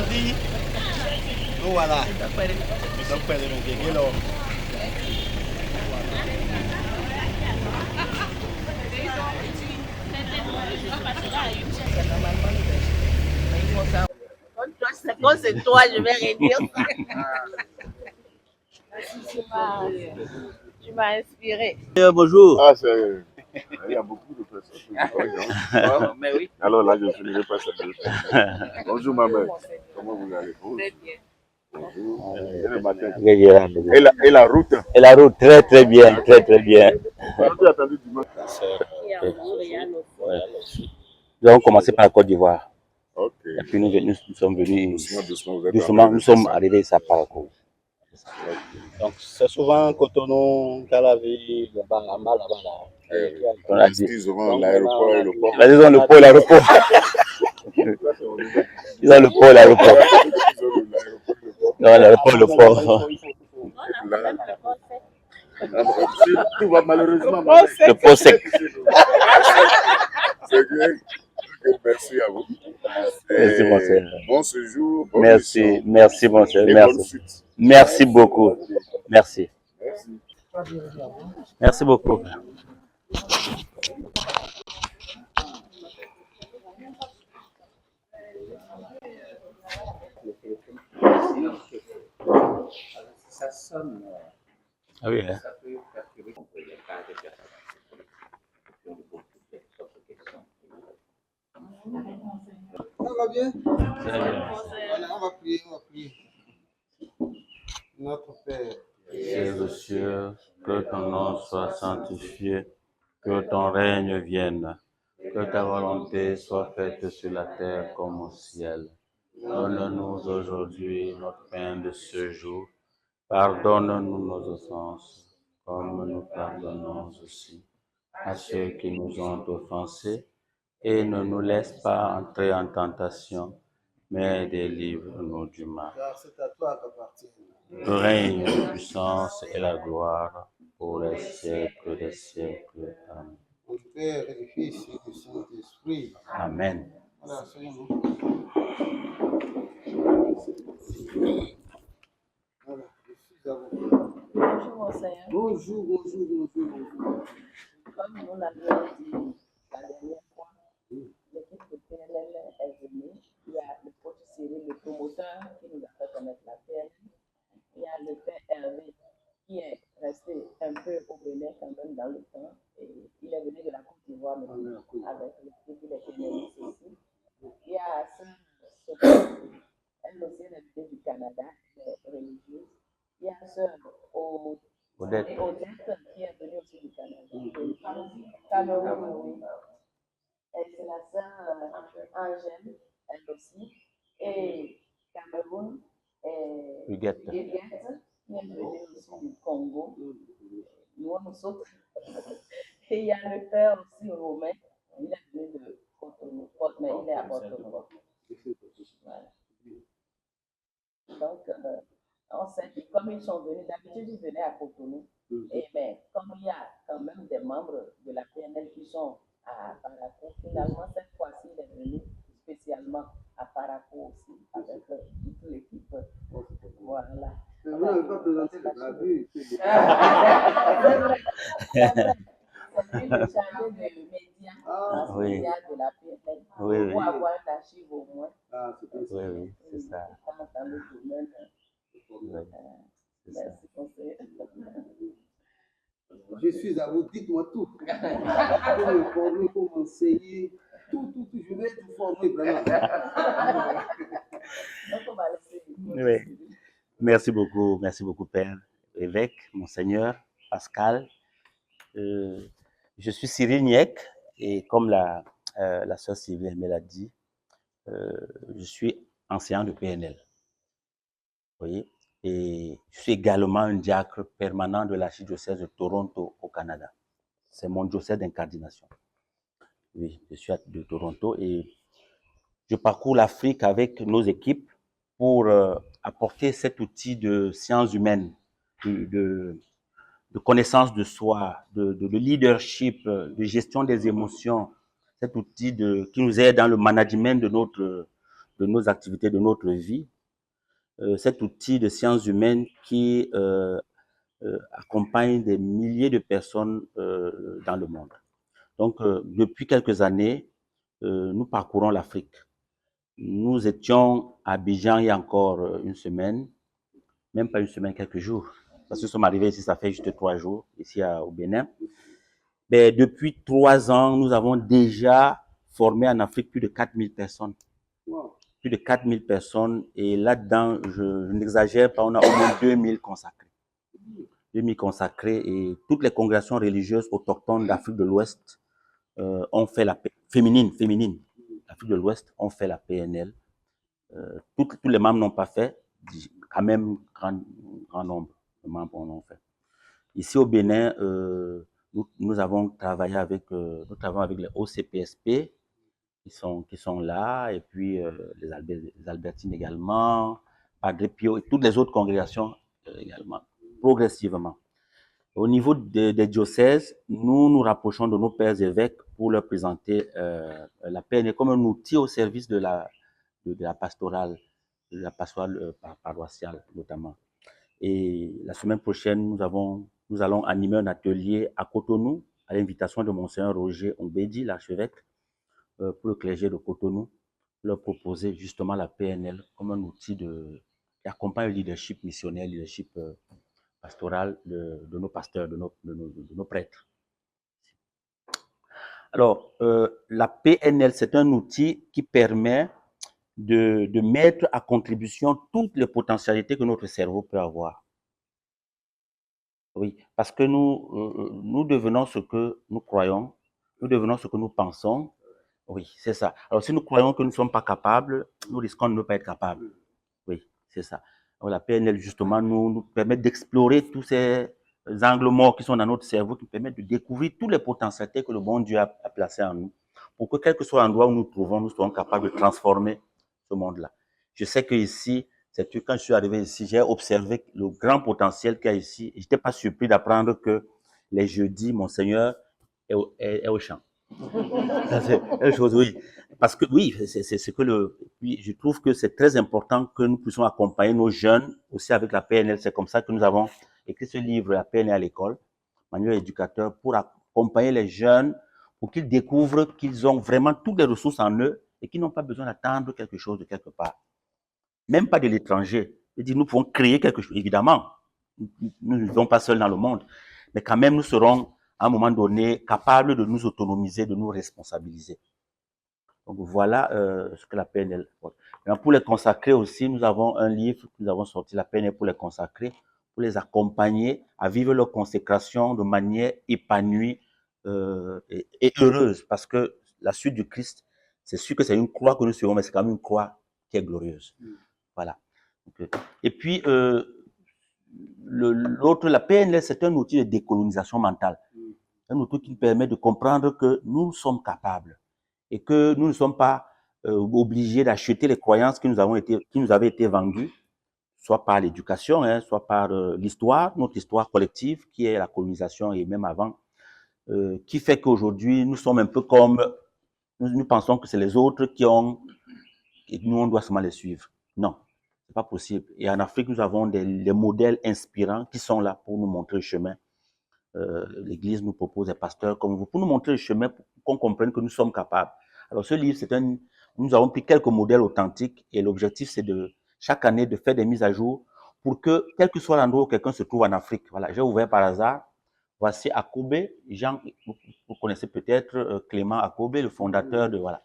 Santi. Nous voilà. Nous sommes prêts de maintenant. Quand c'est toi, je vais réduire ça. Tu m'as inspiré. Bonjour. Ah, il y a beaucoup de personnes. Mais oui. Alors là, je ne finirai pas cette Bonjour, ma mère. Comment vous allez? Très bien. Bonjour. Et le matin. Et Et la route. Et la route, très très bien, très très bien. Tu as attendu dimanche. Nous avons commencé par la Côte d'Ivoire. Ok. Et puis nous sommes venus, Doucement, nous sommes arrivés à Saparako. Donc c'est souvent Cotonou, Calavi, là-bas. On a dit, Ils auront l'aéroport et le port. ils ont le port et l'aéroport. Ils ont le port et l'aéroport. Non, l'aéroport et le port. Tout va malheureusement. Le port sec. C'est bien. Merci à vous. Merci, mon frère. Bon séjour. Merci, merci, mon frère. Merci. Merci beaucoup. Merci. Merci beaucoup. Ça sonne. Ah oui, hein. Ça peut perturber les cas des personnes. Ça va bien? Voilà, on va prier. Notre Père, qui es aux cieux, que ton nom soit sanctifié, que ton règne vienne, que ta volonté soit faite sur la terre comme au ciel. Donne-nous aujourd'hui notre pain de ce jour. Pardonne-nous nos offenses, comme nous pardonnons aussi à ceux qui nous ont offensés, et ne nous laisse pas entrer en tentation, mais délivre-nous du mal. car c'est à toi qu'appartient. Le règne, la puissance et la gloire pour les siècles des siècles. Amen. Au Père et du Fils et du Saint-Esprit. Amen. Voilà, soyons-nous. Voilà, je suis à vous. Bonjour, Monseigneur. Bonjour. Comme nous l'avions dit la dernière fois, l'équipe de PNL est venue. Il y a le coach Cyril, le promoteur, qui nous a fait connaître la PNL. Il y a le père Hervé, qui est resté un peu au Bénin quand même dans le temps. Et il est venu de la Côte d'Ivoire maintenant, avec l'équipe des PNL aussi. Il y a Sœur, elle aussi est venue du Canada, elle est religieuse. Il y a Sœur Odette. qui est venue aussi du Canada. Cameroun, oui. Et c'est la sœur Angèle, elle aussi. Et Cameroun, et Huguette. qui est venue aussi du Congo. Nous autres. Et il y a le père aussi Romain, il est venu de Cotonou, mais il est à Cotonou. Voilà. Donc, on sait que comme ils sont venus, d'habitude ils venaient à Cotonou, et mais comme il y a quand même des membres de la PNL qui sont à Paraco, finalement cette fois-ci il est venu spécialement à Paraco aussi avec toute l'équipe. Voilà. Mais vous n'avez pas présenté la vue. C'est lui le chargé de médias, oui. médias de la PNL, Oui, pour oui. avoir un archive au moins. Ah, c'est bien ça. Oui, c'est ça. Dans le domaine. Oui, c'est ça. Merci, conseiller. Je suis à vous, dites-moi tout. Pour me former, pour m'enseigner, tout. Je vais tout former vraiment. Donc, on va laisser. Oui. Merci beaucoup, Père, évêque, Monseigneur, Pascal. Je suis Cyril Niek et comme la sœur Sylvie me l'a dit, je suis enseignant de PNL. Vous voyez? Et je suis également un diacre permanent de l'archidiocèse de Toronto au Canada. C'est mon diocèse d'incardination. Oui, je suis de Toronto et je parcours l'Afrique avec nos équipes pour apporter cet outil de sciences humaines, de connaissance de soi, de leadership, de gestion des émotions, cet outil qui nous aide dans le management de de nos activités, de notre vie. Cet outil de sciences humaines qui accompagne des milliers de personnes dans le monde. Donc, depuis quelques années, nous parcourons l'Afrique. Nous étions à Abidjan il y a encore une semaine, même pas une semaine, quelques jours. Parce que nous sommes arrivés ici, ça fait juste 3 jours, ici au Bénin. Mais depuis 3 ans, nous avons déjà formé en Afrique plus de 4000 personnes. Wow. Plus de 4000 personnes. Et là-dedans, je n'exagère pas, on a au moins 2000 consacrés. 2000 consacrés et toutes les congrégations religieuses autochtones d'Afrique de l'Ouest ont fait la féminine. L'Afrique de l'Ouest ont fait la PNL. Tous les membres n'ont pas fait, quand même grand nombre de membres en ont fait. Ici au Bénin, nous avons travaillé avec, nous travaillons avec les OCPSP qui sont là, et puis les Albertines également, Padre Pio et toutes les autres congrégations également, progressivement. Au niveau des diocèses, nous nous rapprochons de nos pères évêques pour leur présenter la PNL comme un outil au service de la pastorale, paroissiale notamment. Et la semaine prochaine, nous allons animer un atelier à Cotonou, à l'invitation de Monseigneur Roger Ombedi, l'archevêque, pour le clergé de Cotonou, leur proposer justement la PNL comme un outil qui accompagne le leadership missionnaire, le leadership pastoral de nos pasteurs, de nos prêtres. Alors, la PNL, c'est un outil qui permet de mettre à contribution toutes les potentialités que notre cerveau peut avoir. Oui, parce que nous devenons ce que nous croyons, nous devenons ce que nous pensons. Oui, c'est ça. Alors, si nous croyons que nous ne sommes pas capables, nous risquons de ne pas être capables. Oui, c'est ça. Alors, la PNL, justement, nous permet d'explorer tous ces angles morts qui sont dans notre cerveau, qui permettent de découvrir toutes les potentialités que le bon Dieu a placées en nous, pour que quel que soit l'endroit où nous nous trouvons, nous soyons capables de transformer ce monde-là. Je sais que ici, quand je suis arrivé ici, j'ai observé le grand potentiel qu'il y a ici. Je n'étais pas surpris d'apprendre que les jeudis, Monseigneur est au champ. C'est une chose, oui. Parce que oui, puis je trouve que c'est très important que nous puissions accompagner nos jeunes aussi avec la PNL. C'est comme ça que nous avons écrit ce livre, la PNL à l'école, manuel éducateur, pour accompagner les jeunes, pour qu'ils découvrent qu'ils ont vraiment toutes les ressources en eux et qu'ils n'ont pas besoin d'attendre quelque chose de quelque part. Même pas de l'étranger. C'est-à-dire, nous pouvons créer quelque chose, évidemment. Nous ne vivons pas seuls dans le monde, mais quand même, nous serons à un moment donné capables de nous autonomiser, de nous responsabiliser. Donc voilà ce que la PNL porte. Pour les consacrés aussi, nous avons un livre que nous avons sorti, la PNL pour les consacrés, pour les accompagner à vivre leur consécration de manière épanouie et heureuse, parce que la suite du Christ, c'est sûr que c'est une croix que nous suivons, mais c'est quand même une croix qui est glorieuse. Voilà. Donc, et puis, la PNL, c'est un outil de décolonisation mentale. Un outil qui permet de comprendre que nous sommes capables et que nous ne sommes pas obligés d'acheter les croyances qui nous avaient été vendues, soit par l'éducation, soit par l'histoire, notre histoire collective, qui est la colonisation et même avant, qui fait qu'aujourd'hui, nous sommes un peu comme, nous pensons que c'est les autres qui ont, et nous, on doit seulement les suivre. Non, c'est pas possible. Et en Afrique, nous avons des modèles inspirants qui sont là pour nous montrer le chemin. L'Église nous propose des pasteurs comme vous pour nous montrer le chemin, pour qu'on comprenne que nous sommes capables. Alors ce livre, nous avons pris quelques modèles authentiques et l'objectif c'est chaque année de faire des mises à jour pour que, quel que soit l'endroit où quelqu'un se trouve en Afrique, voilà, j'ai ouvert par hasard, voici Akobe, vous connaissez peut-être Clément Akobe, le fondateur de, voilà.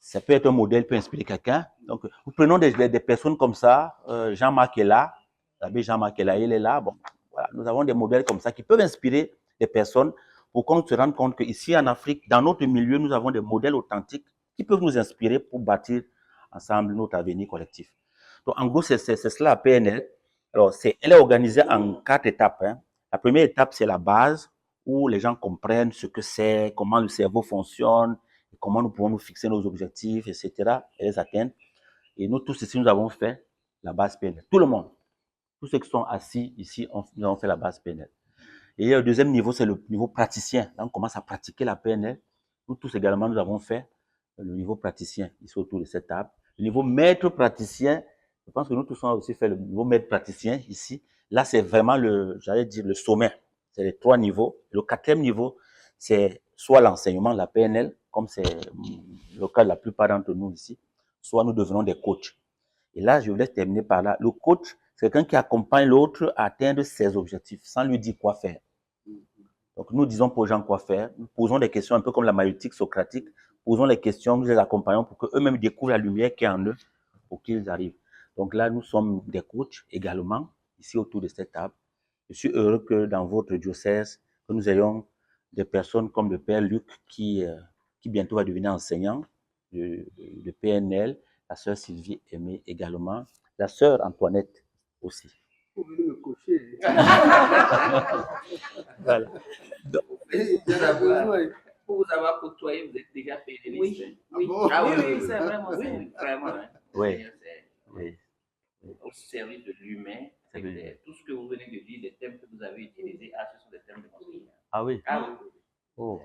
Ça peut être un modèle, peut inspirer quelqu'un. Donc, nous prenons des personnes comme ça, Jean-Marc est là, l'abbé Jean-Marc est là, il est là, bon. Voilà, nous avons des modèles comme ça qui peuvent inspirer des personnes pour qu'on se rende compte qu'ici en Afrique, dans notre milieu, nous avons des modèles authentiques qui peuvent nous inspirer pour bâtir ensemble notre avenir collectif. Donc, en gros, c'est cela la PNL. Alors, elle est organisée en 4 étapes. La première étape, c'est la base où les gens comprennent ce que c'est, comment le cerveau fonctionne, comment nous pouvons nous fixer nos objectifs, etc., et les atteindre. Et nous tous ici, nous avons fait la base PNL. Tout le monde. Tous ceux qui sont assis ici, nous avons fait la base PNL. Et le deuxième niveau, c'est le niveau praticien. Là, on commence à pratiquer la PNL. Nous tous également, nous avons fait le niveau praticien, ici autour de cette table. Le niveau maître praticien, je pense que nous tous on a aussi fait le niveau maître praticien ici. Là, c'est vraiment j'allais dire le sommet. C'est les 3 niveaux. Le 4e niveau, c'est soit l'enseignement, la PNL, comme c'est le cas de la plupart d'entre nous ici, soit nous devenons des coachs. Et là, je voulais terminer par là. Le coach, c'est quelqu'un qui accompagne l'autre à atteindre ses objectifs sans lui dire quoi faire. Donc, nous disons aux gens quoi faire. Nous posons des questions un peu comme la maïeutique socratique. Posons les questions, nous les accompagnons pour qu'eux-mêmes découvrent la lumière qui est en eux pour qu'ils arrivent. Donc là, nous sommes des coachs également, ici autour de cette table. Je suis heureux que dans votre diocèse, que nous ayons des personnes comme le Père Luc qui bientôt va devenir enseignant de PNL, la sœur Sylvie Aimé également, la sœur Antoinette aussi. Vous venez me cocher. Voilà. Pour vous avoir côtoyé, vous êtes déjà pénaliste. Oui, oui, Ah oui, oui, oui, oui, c'est vraiment ça. oui, vraiment. Hein. Oui. C'est Oui. au service de l'humain. Tout ce que vous venez de dire, les thèmes que vous avez utilisés, ce sont des thèmes de monseigneur. Ah oui. Ah oui. Oh.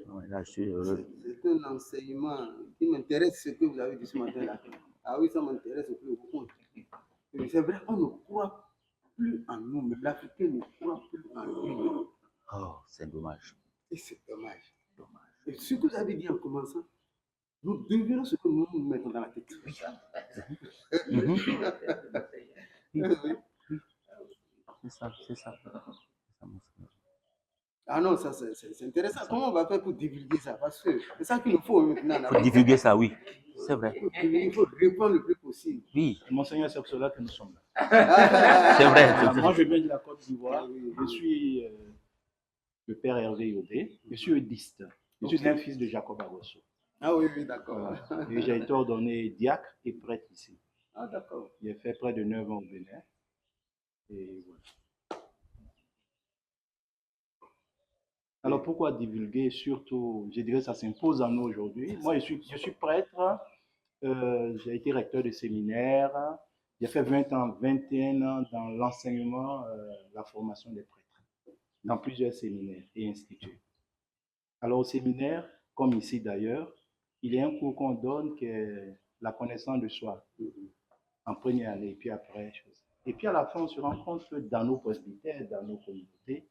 Ouais, là, je suis heureux. C'est un enseignement qui m'intéresse, ce que vous avez dit ce matin-là. Ah oui, ça m'intéresse plus beaucoup. C'est vrai, on ne croit plus en nous, mais l'Africain ne croit plus en lui. Oh, c'est dommage. Et c'est dommage. Et ce que vous avez dit en commençant, nous devenons ce que nous nous mettons dans la tête. C'est ça, c'est ça. Ah non, ça c'est intéressant. Comment on va faire pour divulguer ça? Parce que c'est ça qu'il nous faut maintenant. Il faut divulguer ça, oui. C'est vrai. Il faut répondre le plus possible. Oui. Monseigneur, c'est pour cela que nous sommes là. C'est vrai. Moi, je viens de la Côte d'Ivoire. Je suis le père Hervé Yodé. Je suis eudiste. Je suis un fils de Jacob Agosso. Ah oui, oui, d'accord. Voilà. Et j'ai été ordonné diacre et prêtre ici. Ah d'accord. J'ai fait près de 9 ans au Bénin. Et voilà. Alors pourquoi divulguer? Surtout, je dirais que ça s'impose à nous aujourd'hui. Moi, je suis prêtre. J'ai été recteur de séminaire. J'ai fait 21 ans dans l'enseignement, la formation des prêtres, dans plusieurs séminaires et instituts. Alors au séminaire, comme ici d'ailleurs, il y a un cours qu'on donne qui est la connaissance de soi, en première année, et puis après. Et puis à la fin, on se rend compte que dans nos presbytères, dans nos communautés,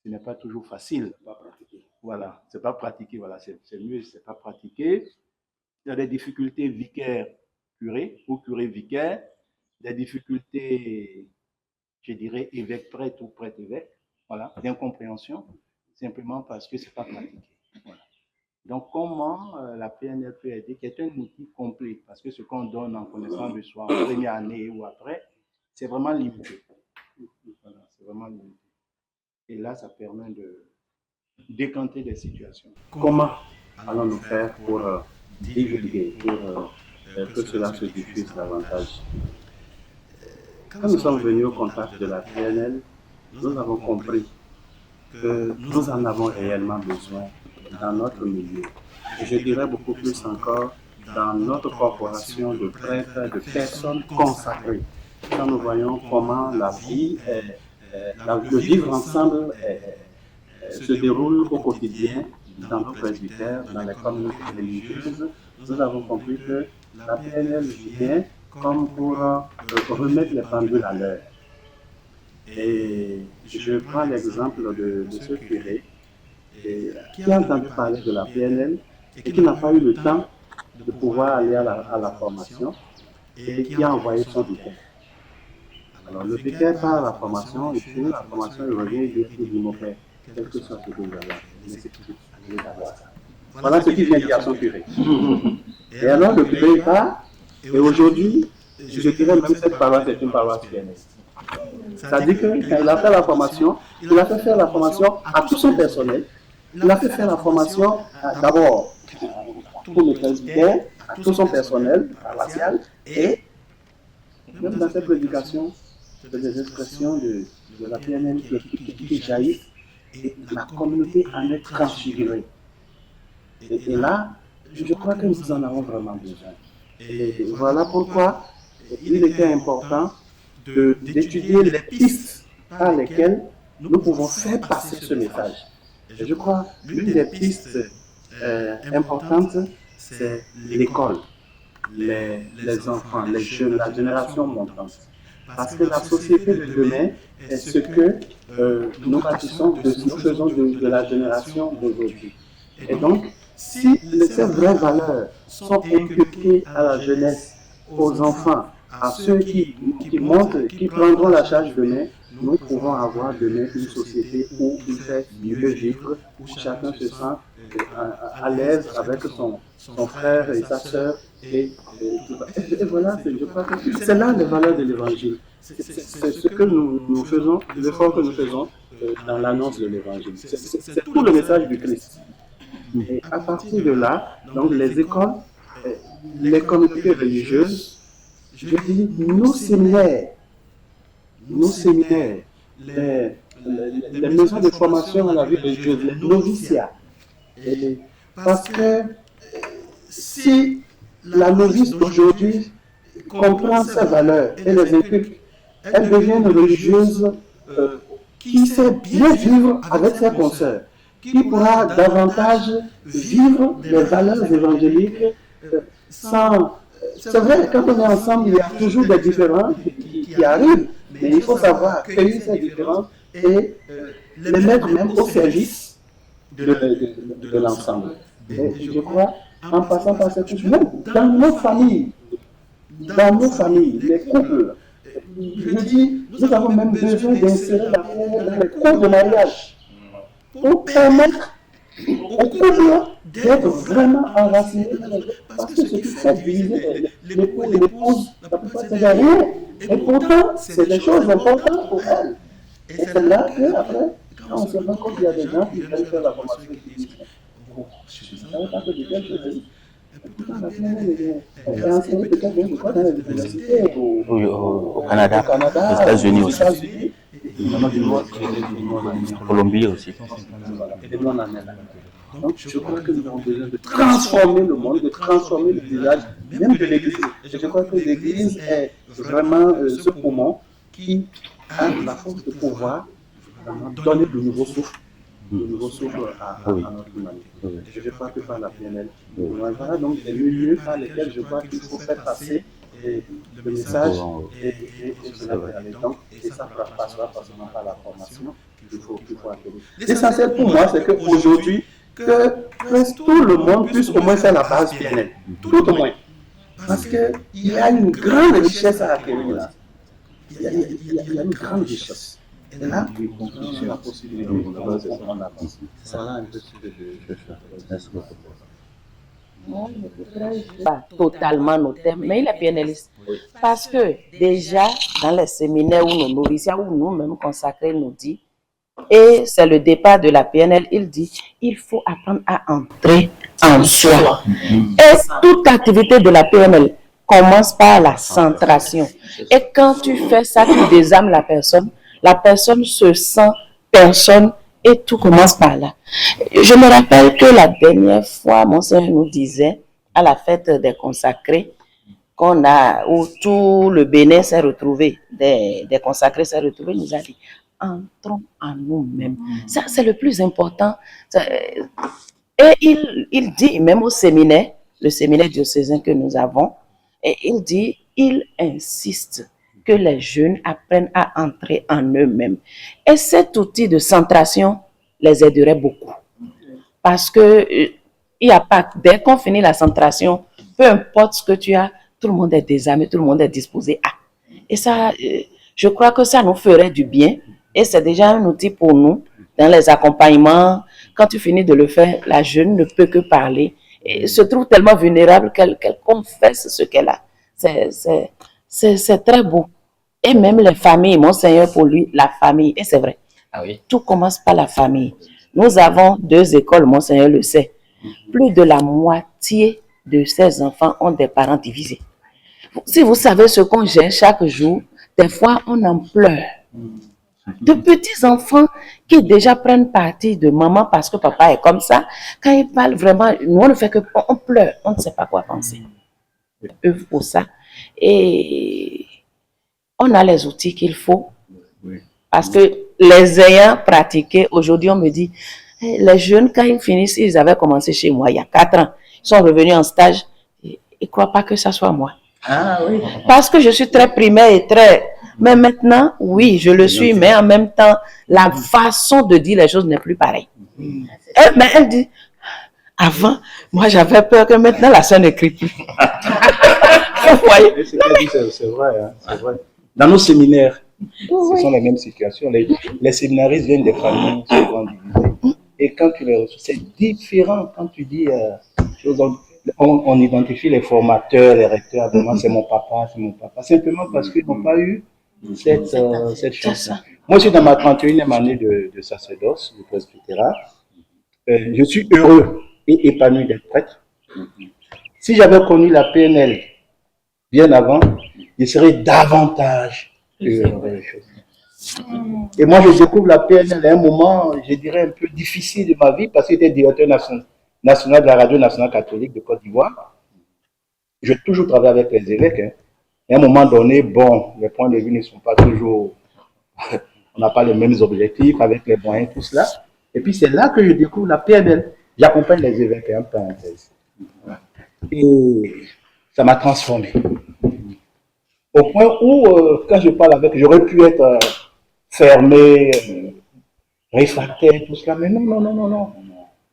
ce n'est pas toujours facile. Pas pratiquer. Voilà, c'est pas pratiqué, voilà, c'est mieux, c'est pas pratiqué. Il y a des difficultés vicaire-curé ou curé-vicaire, des difficultés, je dirais, évêque-prêtre ou prêtre-évêque, voilà, d'incompréhension, simplement parce que c'est pas pratiqué. Voilà. Donc, comment la PNL peut aider, qui est un outil complet, parce que ce qu'on donne en connaissance de soi en première année ou après, c'est vraiment limité. Voilà, c'est vraiment limité. Et là, ça permet de décanter des situations. Comment allons-nous faire pour divulguer, pour que cela se diffuse davantage? Quand nous sommes venus au contact de la PNL, nous avons compris que nous en avons réellement besoin dans notre milieu. Et je dirais beaucoup plus encore dans notre corporation de prêtres, de personnes consacrées. Quand nous voyons comment la vie le vivre ensemble se déroule au quotidien dans nos presbytères, dans les communautés religieuses, nous avons compris que la PNL vient comme pour remettre les pendules à l'heure. Et je prends l'exemple de ce curé qui a entendu parler de la PNL et qui n'a pas eu le temps de pouvoir aller à la formation et qui a envoyé son vicaire. Alors le vicaire part à la formation, il finit la formation, il revient et il dit mon père, quel que soit ce que vous avez, voilà ce qu'il vient dire à son curé. Et alors le curé part, et aujourd'hui, je dirais même cette paroisse est une paroisse PNL. C'est-à-dire que quand il a fait la formation, il a fait faire la formation à tout son personnel. Il a fait faire la formation d'abord pour le presbytère, à tout son personnel paroissial, et même dans cette prédication, c'est des expressions de la PNL qui jaillissent, et la communauté en est transfigurée. Et là, je crois que nous en avons vraiment besoin. Et voilà pourquoi il était important d'étudier les pistes par lesquelles nous pouvons faire passer ce message. Et je crois l'une des pistes importantes, c'est l'école, les enfants, les jeunes, la génération montante. Parce que la société de demain est ce que nous faisons de la génération d'aujourd'hui. Et donc, si ces vraies valeurs sont inculquées à la jeunesse, aux enfants, à ceux qui montent, qui prendront la charge demain, nous pouvons avoir demain une société où il fait mieux vivre, où chacun se sent à l'aise avec son frère et sa sœur. Et voilà, je crois que c'est là les valeurs de l'évangile. C'est ce que nous faisons, l'effort que nous faisons dans l'annonce de l'évangile. C'est tout le message du Christ. Et à partir de là, donc les écoles, les communautés religieuses, je dis nos séminaires, les maisons de formation à la vie religieuse, les noviciats. Parce que si la novice d'aujourd'hui comprend ses valeurs et les inculque, elle devient une religieuse qui sait bien vivre avec ses consoeurs, qui pourra davantage vivre les valeurs évangéliques sans... C'est vrai, quand on est ensemble, il y a toujours des différences qui arrivent, mais il faut savoir accueillir ces différences et les mettre même au service de l'ensemble. Et je crois, en passant par cette chose, même dans nos familles, les couples, je dis, nous avons même besoin d'insérer la PNL dans les cours de mariage pour permettre au couple d'être vraiment enraciné, parce que ce qui fait diviser l'époux et l'épouse, la plupart c'est rien. Et pourtant, c'est des choses importantes pour elles. Et c'est là qu'après, quand on se rend compte qu'il y a des gens qui veulent faire la formation et qui disent, bon, je ne savais pas que de telles choses. Pourtant, la PNL est enseignée peut-être même dans les universités, au Canada, aux États-Unis aussi. En Colombie aussi. Donc, je crois que nous avons besoin de transformer le monde, de transformer le visage, même de l'Église. Et je crois que l'Église est vraiment ce poumon qui a la force de pouvoir donner de nouveaux souffles, à notre humanité. Et je crois que par la PNL, voilà donc des milieux par lesquels je crois qu'il faut faire passer le message et cela va aller. Donc, et ça passera forcément par la formation qu'il faut acquérir. L'essentiel pour moi, c'est qu'aujourd'hui, que presque tout le monde puisse au moins faire la base PNL, tout au moins. Parce qu'il y a une grande richesse à acquérir là. Il y a une grande richesse. Et là, sur la possibilité de comprendre la base. C'est là un peu ce que je fais. Merci beaucoup. Moi, je ne suis pas totalement nos thèmes, mais il est PNListe. Parce que déjà, dans les séminaires où nos noviciats, où nous-mêmes consacrés nous dit, et c'est le départ de la PNL, il dit, il faut apprendre à entrer en soi. Et toute activité de la PNL commence par la centration. Et quand tu fais ça, tu désarmes la personne se sent personne et tout commence par là. Je me rappelle que la dernière fois, mon Seigneur nous disait, à la fête des consacrés, où tout le Bénin s'est retrouvé, des consacrés s'est retrouvé, il nous a dit, entrons en nous-mêmes. Ça, c'est le plus important. Et il dit, même au séminaire, le séminaire diocésain que nous avons, et il insiste que les jeunes apprennent à entrer en eux-mêmes. Et cet outil de centration les aiderait beaucoup. Parce que il n'y a pas, dès qu'on finit la centration, peu importe ce que tu as, tout le monde est désarmé, tout le monde est disposé à. Et ça, je crois que ça nous ferait du bien. Et c'est déjà un outil pour nous, dans les accompagnements. Quand tu finis de le faire, la jeune ne peut que parler. Et se trouve tellement vulnérable qu'elle confesse ce qu'elle a. C'est très beau. Et même les familles, mon Seigneur, pour lui, la famille. Et c'est vrai. Ah oui. Tout commence par la famille. Nous avons 2 écoles, mon Seigneur le sait. Plus de la moitié de ces enfants ont des parents divisés. Si vous savez ce qu'on gère chaque jour, des fois on en pleure. De petits enfants qui déjà prennent parti de maman parce que papa est comme ça. Quand ils parlent vraiment, nous on ne fait que on pleure, on ne sait pas quoi penser. Œuvre pour ça. Et on a les outils qu'il faut. Parce que les ayant pratiqués, aujourd'hui on me dit, Les jeunes, quand ils finissent, ils avaient commencé chez moi il y a 4 ans. Ils sont revenus en stage. Ils ne croient pas que ça soit moi. Ah oui. Parce que je suis très primaire et très... Mais maintenant, oui, je le suis, mais en même temps, la façon de dire les choses n'est plus pareille. Mais elle dit, avant, moi j'avais peur que maintenant la soeur n'écrit plus. Vous voyez? C'est vrai, hein, c'est vrai. Dans nos séminaires, ce sont les mêmes situations. Les séminaristes viennent des familles souvent divisées. Et quand tu les reçois, c'est différent quand tu dis on identifie les formateurs, les recteurs, vraiment c'est mon papa, c'est mon papa. Simplement parce qu'ils n'ont pas eu cette chance. Moi, je suis dans ma 31e année de sacerdoce, de presbytérat. Je suis heureux et épanoui d'être prêtre. Si j'avais connu la PNL bien avant, je serais davantage heureux des choses. Et moi, je découvre la PNL à un moment, je dirais, un peu difficile de ma vie, parce que j'étais directeur national de la radio nationale catholique de Côte d'Ivoire. J'ai toujours travaillé avec les évêques. Hein. Et à un moment donné, bon, les points de vue ne sont pas toujours... On n'a pas les mêmes objectifs avec les moyens, tout cela. Et puis c'est là que je découvre la PNL. J'accompagne les évêques, en parenthèse. Et ça m'a transformé. Au point où, quand je parle avec, j'aurais pu être fermé, réfractaire, tout cela, mais non.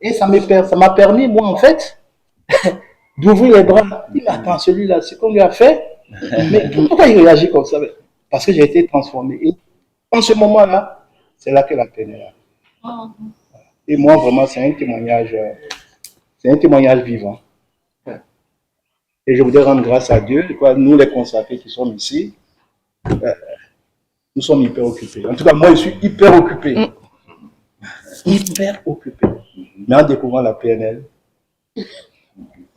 Et ça m'a permis, moi, en fait, d'ouvrir les bras. Il attends, celui-là, c'est qu'on lui a fait. Mais pourquoi il réagit comme ça? Parce que j'ai été transformé. Et en ce moment-là, c'est là que la PNL a. Et moi, vraiment, c'est un témoignage vivant. Et je voudrais rendre grâce à Dieu. Nous, les consacrés qui sommes ici, nous sommes hyper occupés. En tout cas, moi, je suis hyper occupé. Hyper occupé. Mais en découvrant la PNL,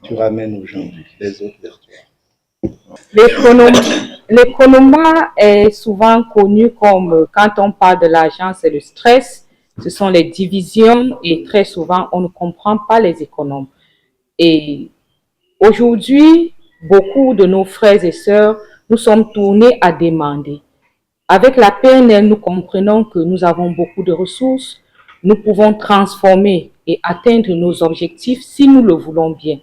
tu ramènes aux gens les autres vers toi. L'économat est souvent connu comme, quand on parle de l'argent, c'est le stress, ce sont les divisions et très souvent, on ne comprend pas les économes. Et aujourd'hui, beaucoup de nos frères et sœurs, nous sommes tournés à demander. Avec la PNL, nous comprenons que nous avons beaucoup de ressources, nous pouvons transformer et atteindre nos objectifs si nous le voulons bien.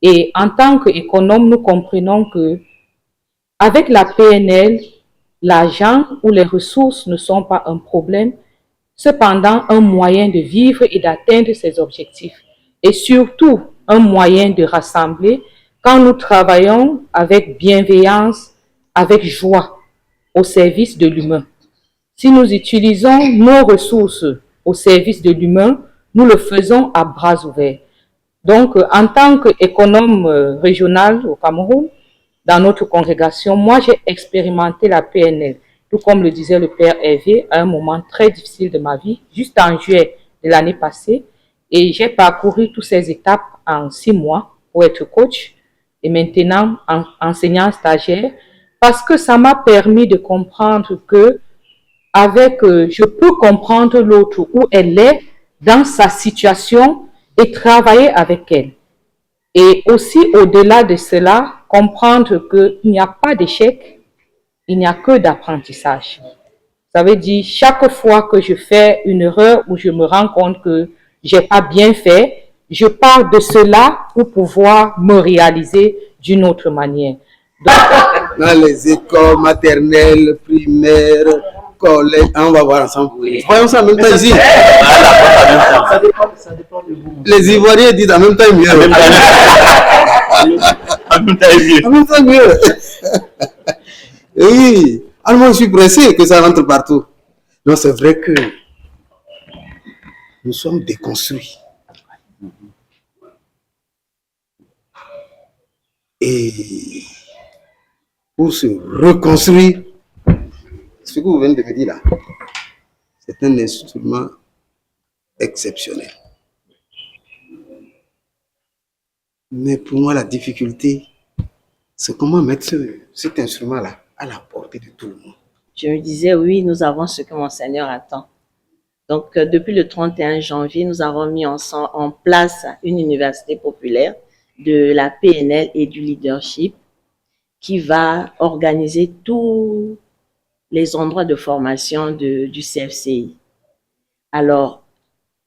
Et en tant qu'économe, nous comprenons que avec la PNL, l'argent ou les ressources ne sont pas un problème, cependant un moyen de vivre et d'atteindre ses objectifs. Et surtout, un moyen de rassembler quand nous travaillons avec bienveillance, avec joie, au service de l'humain. Si nous utilisons nos ressources au service de l'humain, nous le faisons à bras ouverts. Donc, en tant qu'économe régional au Cameroun, dans notre congrégation, moi, j'ai expérimenté la PNL, tout comme le disait le père Hervé, à un moment très difficile de ma vie, juste en juillet de l'année passée. Et j'ai parcouru toutes ces étapes en 6 mois pour être coach et maintenant enseignant stagiaire, parce que ça m'a permis de comprendre que je peux comprendre l'autre où elle est dans sa situation et travailler avec elle. Et aussi, au-delà de cela, comprendre qu'il n'y a pas d'échec, il n'y a que d'apprentissage. Ça veut dire, chaque fois que je fais une erreur ou je me rends compte que j'ai pas bien fait, je pars de cela pour pouvoir me réaliser d'une autre manière. Donc, dans les écoles maternelles, primaires, collèges, on va voir ensemble. Oui. Voyons ça en même temps ici. Ça dépend de vous. Les Ivoiriens disent en même temps mieux. En même temps mieux. Oui. Alors moi je suis pressé que ça rentre partout. Non, c'est vrai que nous sommes déconstruits. Et pour se reconstruire, ce que vous venez de me dire là, c'est un instrument exceptionnel. Mais pour moi, la difficulté, c'est comment mettre cet instrument-là à la portée de tout le monde. Je me disais, oui, nous avons ce que mon Seigneur attend. Donc, depuis le 31 janvier, nous avons mis en place une université populaire de la PNL et du leadership qui va organiser tous les endroits de formation du CFCI. Alors,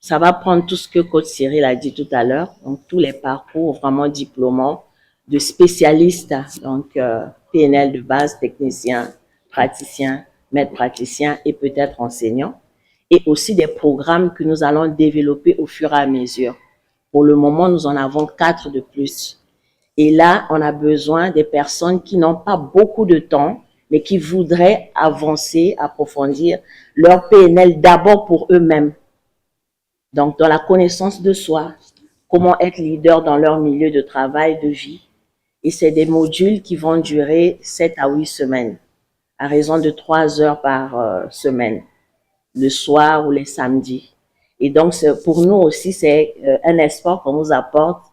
ça va prendre tout ce que coach Cyril a dit tout à l'heure, donc tous les parcours vraiment diplômants de spécialistes, donc PNL de base, technicien, praticien, maître praticien et peut-être enseignant, et aussi des programmes que nous allons développer au fur et à mesure. Pour le moment, nous en avons 4 de plus. Et là, on a besoin des personnes qui n'ont pas beaucoup de temps, mais qui voudraient avancer, approfondir leur PNL d'abord pour eux-mêmes. Donc, dans la connaissance de soi, comment être leader dans leur milieu de travail, de vie. Et c'est des modules qui vont durer 7 à 8 semaines, à raison de 3 heures par semaine, le soir ou les samedis. Et donc, pour nous aussi, c'est un espoir qu'on nous apporte.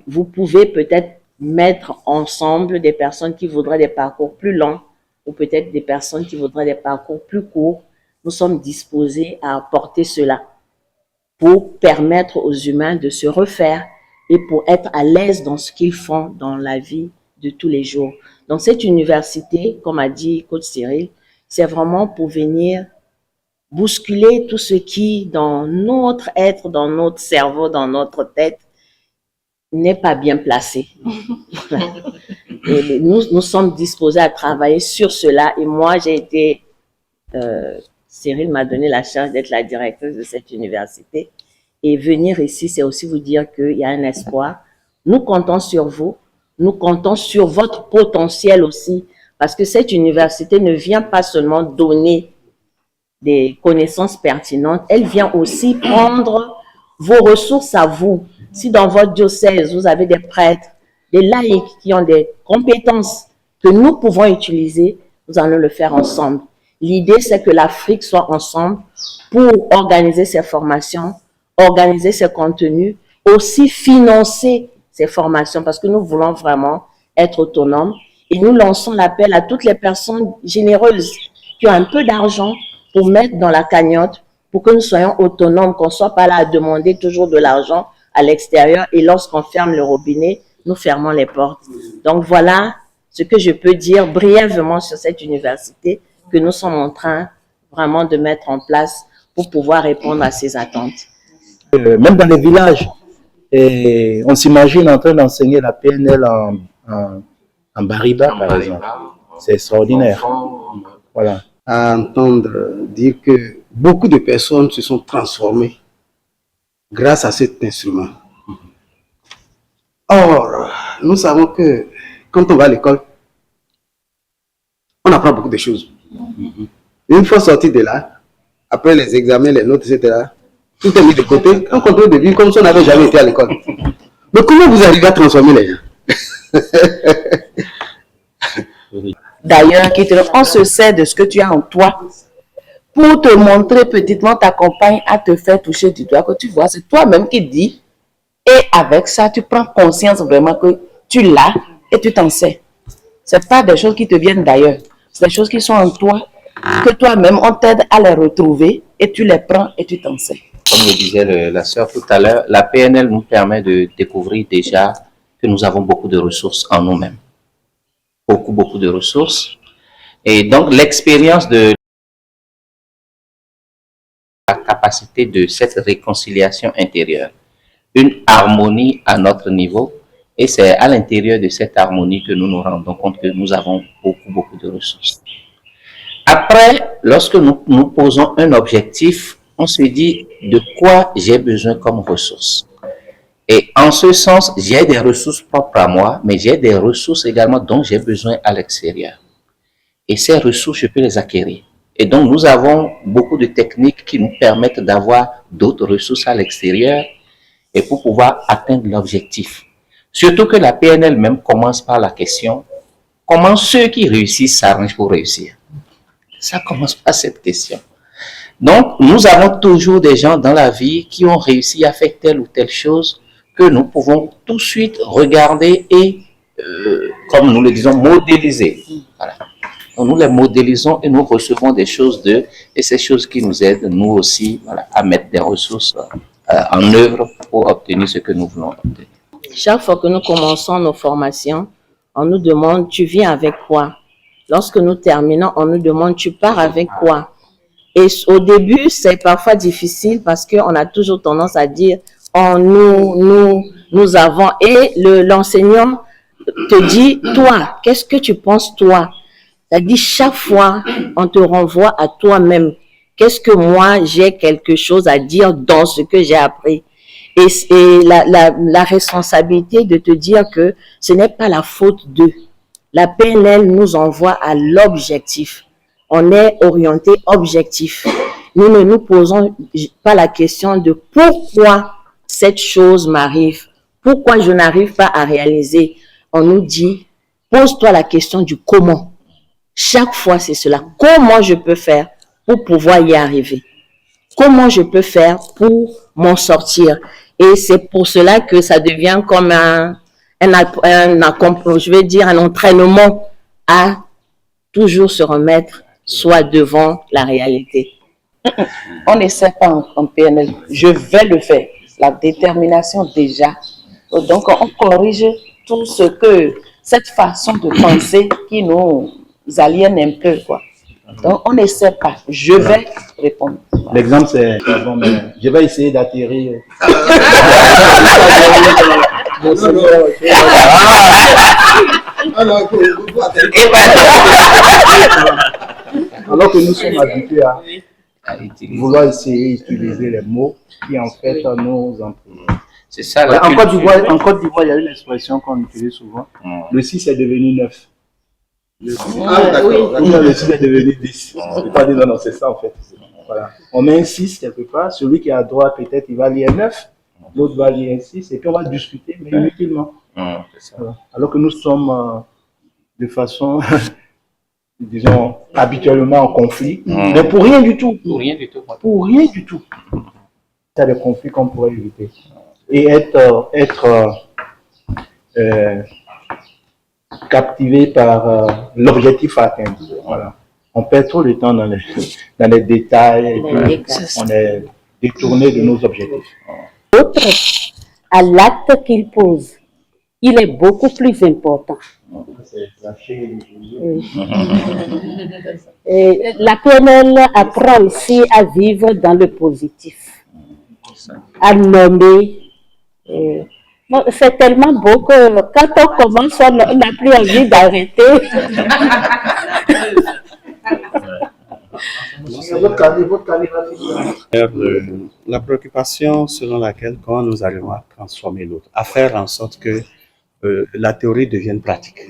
Vous pouvez peut-être mettre ensemble des personnes qui voudraient des parcours plus longs ou peut-être des personnes qui voudraient des parcours plus courts. Nous sommes disposés à apporter cela pour permettre aux humains de se refaire et pour être à l'aise dans ce qu'ils font dans la vie de tous les jours. Donc, cette université, comme a dit coach Cyril, c'est vraiment pour venir bousculer tout ce qui, dans notre être, dans notre cerveau, dans notre tête, n'est pas bien placé. Voilà. Et nous sommes disposés à travailler sur cela. Et moi, j'ai été... Cyril m'a donné la charge d'être la directrice de cette université. Et venir ici, c'est aussi vous dire qu'il y a un espoir. Nous comptons sur vous. Nous comptons sur votre potentiel aussi. Parce que cette université ne vient pas seulement donner des connaissances pertinentes. Elle vient aussi prendre vos ressources à vous. Si dans votre diocèse, vous avez des prêtres, des laïcs qui ont des compétences que nous pouvons utiliser, nous allons le faire ensemble. L'idée, c'est que l'Afrique soit ensemble pour organiser ces formations, organiser ces contenus, aussi financer ces formations parce que nous voulons vraiment être autonomes. Et nous lançons l'appel à toutes les personnes généreuses qui ont un peu d'argent pour mettre dans la cagnotte, pour que nous soyons autonomes, qu'on ne soit pas là à demander toujours de l'argent à l'extérieur et lorsqu'on ferme le robinet, nous fermons les portes. Donc voilà ce que je peux dire brièvement sur cette université que nous sommes en train vraiment de mettre en place pour pouvoir répondre à ces attentes. Même dans les villages, on s'imagine en train d'enseigner la PNL en Bariba, par exemple. C'est extraordinaire. Voilà. À entendre dire que beaucoup de personnes se sont transformées grâce à cet instrument. Or, nous savons que quand on va à l'école, on apprend beaucoup de choses. Une fois sorti de là, après les examens, les notes, etc., tout est mis de côté, on continue de vivre comme si on n'avait jamais été à l'école. Mais comment vous arrivez à transformer les gens? D'ailleurs, on se sert de ce que tu as en toi pour te montrer petitement, t'accompagne à te faire toucher du doigt, que tu vois, c'est toi-même qui dis, et avec ça, tu prends conscience vraiment que tu l'as et tu t'en sais. Ce n'est pas des choses qui te viennent d'ailleurs, c'est des choses qui sont en toi, que toi-même, on t'aide à les retrouver et tu les prends et tu t'en sais. Comme le disait la sœur tout à l'heure, la PNL nous permet de découvrir déjà que nous avons beaucoup de ressources en nous-mêmes. Beaucoup de ressources. Et donc, l'expérience de la capacité de cette réconciliation intérieure, une harmonie à notre niveau, et c'est à l'intérieur de cette harmonie que nous nous rendons compte que nous avons beaucoup de ressources. Après, lorsque nous posons un objectif, on se dit de quoi j'ai besoin comme ressources. Et en ce sens, j'ai des ressources propres à moi, mais j'ai des ressources également dont j'ai besoin à l'extérieur. Et ces ressources, je peux les acquérir. Et donc, nous avons beaucoup de techniques qui nous permettent d'avoir d'autres ressources à l'extérieur et pour pouvoir atteindre l'objectif. Surtout que la PNL même commence par la question, comment ceux qui réussissent s'arrangent pour réussir? Ça commence par cette question. Donc, nous avons toujours des gens dans la vie qui ont réussi à faire telle ou telle chose que nous pouvons tout de suite regarder et, comme nous le disons, modéliser. Voilà. Donc, nous les modélisons et nous recevons des choses d'eux et ces choses qui nous aident, nous aussi, voilà, à mettre des ressources en œuvre pour obtenir ce que nous voulons obtenir. Chaque fois que nous commençons nos formations, on nous demande, tu viens avec quoi? Lorsque nous terminons, on nous demande, tu pars avec quoi? Et au début, c'est parfois difficile parce qu'on a toujours tendance à dire, oh, nous avons, et l'enseignant te dit, toi, qu'est-ce que tu penses, toi? C'est-à-dire, chaque fois, on te renvoie à toi-même. Qu'est-ce que moi, j'ai quelque chose à dire dans ce que j'ai appris? Et la responsabilité de te dire que ce n'est pas la faute d'eux. La PNL nous envoie à l'objectif. On est orienté objectif. Nous ne nous posons pas la question de pourquoi cette chose m'arrive, pourquoi je n'arrive pas à réaliser. On nous dit, pose-toi la question du comment. Chaque fois, c'est cela. Comment je peux faire pour pouvoir y arriver? Comment je peux faire pour m'en sortir? Et c'est pour cela que ça devient comme un entraînement à toujours se remettre soit devant la réalité. On n'essaie pas en PNL. Je vais le faire. La détermination déjà. Donc, on corrige tout ce que, cette façon de penser qui nous aliène un peu, quoi. Donc, on n'essaie pas. Je vais répondre. L'exemple, c'est bon, mais je vais essayer d'atterrir. Alors que nous sommes habitués à vouloir essayer d'utiliser les mots qui en fait nous emploient. C'est ça la culture. En Côte d'Ivoire, il y a une expression qu'on utilise souvent. Le 6 est devenu 9. D'accord. Le 6 est devenu 10. Non, c'est ça en fait. Voilà. On met un 6 quelque part. Celui qui est à droite, peut-être, il va lire 9. L'autre va lire un 6. Et puis on va discuter, mais inutilement. Voilà. Alors que nous sommes de façon, disons, habituellement en conflit. Mais pour rien du tout. Pour rien du tout. Pour rien du tout. C'est des conflits qu'on pourrait éviter. Et être captivé par l'objectif à atteindre. Voilà. On perd trop de temps dans les détails et puis on est détourné de nos objectifs. L'autre, à l'acte qu'il pose, il est beaucoup plus important. Et la PNL apprend aussi à vivre dans le positif, à nommer. C'est tellement beau que quand on commence, on n'a plus envie d'arrêter. La préoccupation selon laquelle quand nous arrivons à transformer l'autre, à faire en sorte que la théorie devienne pratique.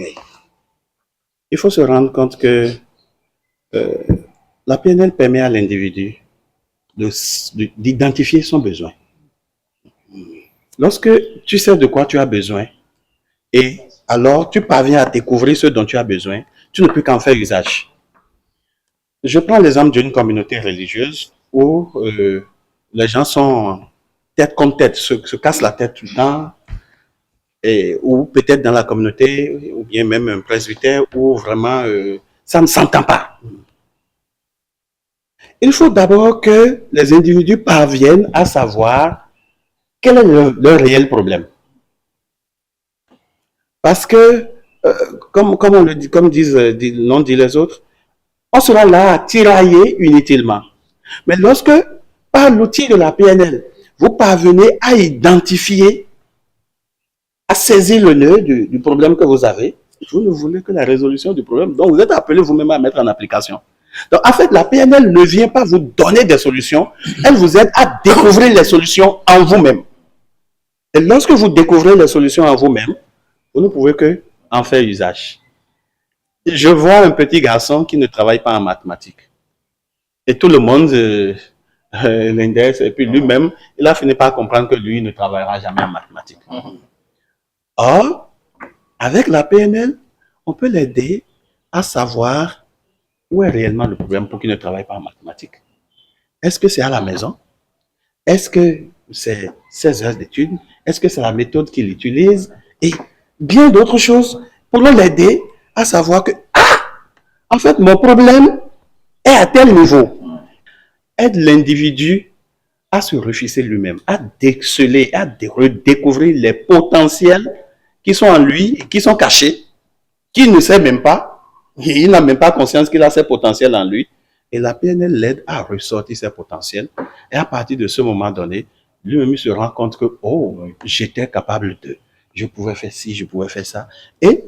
Il faut se rendre compte que la PNL permet à l'individu d'identifier son besoin. Lorsque tu sais de quoi tu as besoin et alors tu parviens à découvrir ce dont tu as besoin, tu ne peux qu'en faire usage. Je prends l'exemple d'une communauté religieuse où les gens sont tête contre tête, se cassent la tête tout le temps, ou peut-être dans la communauté, ou bien même un presbytère, où vraiment ça ne s'entend pas. Il faut d'abord que les individus parviennent à savoir quel est leur réel problème. Parce que, comme on le dit, comme l'on dit les autres, on sera là à tirailler inutilement. Mais lorsque, par l'outil de la PNL, vous parvenez à identifier, à saisir le nœud du problème que vous avez, vous ne voulez que la résolution du problème. Donc, vous êtes appelé vous-même à mettre en application. Donc, en fait, la PNL ne vient pas vous donner des solutions, elle vous aide à découvrir les solutions en vous-même. Et lorsque vous découvrez les solutions en vous-même, vous ne pouvez que en faire usage. Je vois un petit garçon qui ne travaille pas en mathématiques. Et tout le monde l'indexe, et puis lui-même, il a fini par comprendre que lui ne travaillera jamais en mathématiques. Or, avec la PNL, on peut l'aider à savoir où est réellement le problème pour qu'il ne travaille pas en mathématiques. Est-ce que c'est à la maison? Est-ce que c'est ses heures d'études? Est-ce que c'est la méthode qu'il utilise? Et bien d'autres choses pour l'aider à savoir que, en fait, mon problème est à tel niveau. Aide l'individu à se refuser lui-même, à déceler, à redécouvrir les potentiels qui sont en lui, qui sont cachés, qu'il ne sait même pas, il n'a même pas conscience qu'il a ces potentiels en lui, Et la PNL l'aide à ressortir ses potentiels. Et à partir de ce moment donné, lui-même se rend compte que, oh, j'étais capable de, je pouvais faire ci, je pouvais faire ça. Et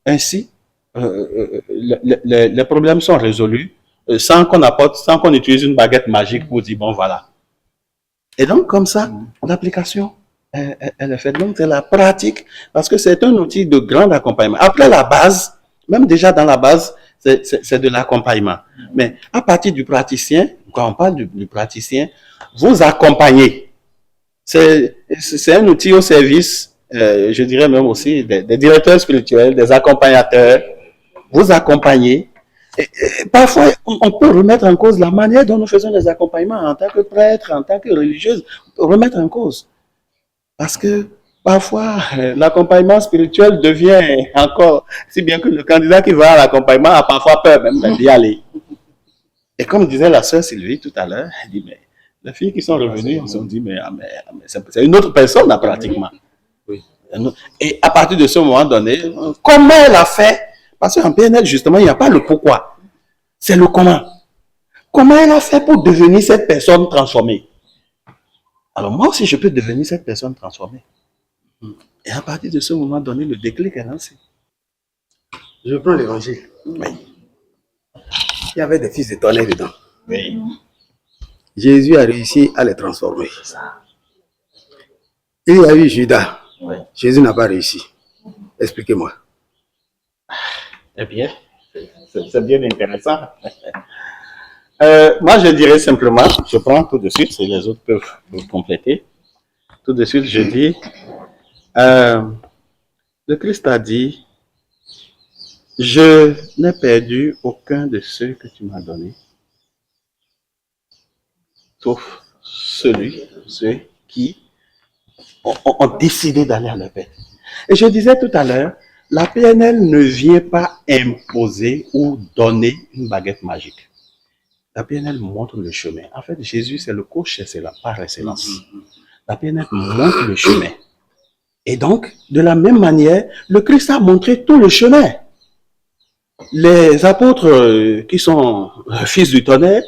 ainsi, les problèmes sont résolus sans qu'on utilise une baguette magique pour dire, bon, voilà. Et donc, comme ça, l'application, elle est faite. Donc, c'est la pratique, parce que c'est un outil de grand accompagnement. Après la base, même déjà dans la base, c'est de l'accompagnement. Mais à partir du praticien, quand on parle du praticien, vous accompagnez. C'est un outil au service, je dirais même aussi, des directeurs spirituels, des accompagnateurs. Vous accompagnez. Et parfois, on peut remettre en cause la manière dont nous faisons les accompagnements en tant que prêtre, en tant que religieuse, remettre en cause. Parce que parfois, l'accompagnement spirituel devient encore, si bien que le candidat qui va à l'accompagnement a parfois peur même d'y aller. Et comme disait la sœur Sylvie tout à l'heure, elle dit, mais les filles qui sont revenues, elles se sont dit, mais c'est une autre personne là, pratiquement. Et à partir de ce moment donné, comment elle a fait? Parce qu'en PNL, justement, il n'y a pas le pourquoi. C'est le comment. Comment elle a fait pour devenir cette personne transformée? Alors moi aussi, je peux devenir cette personne transformée. Et à partir de ce moment donné, le déclic est lancé. Je prends l'évangile. Oui. Il y avait des fils de tonnerre dedans. Oui. Jésus a réussi à les transformer. Il y a eu Judas. Oui. Jésus n'a pas réussi. Expliquez-moi. Eh bien, c'est bien intéressant. Moi, je dirais simplement, je prends tout de suite, et les autres peuvent compléter. Tout de suite, je dis, le Christ a dit, je n'ai perdu aucun de ceux que tu m'as donnés, sauf ceux qui ont décidé d'aller à leur paix. Et je disais tout à l'heure, la PNL ne vient pas imposer ou donner une baguette magique. La PNL montre le chemin. En fait, Jésus, c'est le coach, c'est la par excellence. La PNL montre le chemin. Et donc, de la même manière, le Christ a montré tout le chemin. Les apôtres qui sont fils du tonnerre,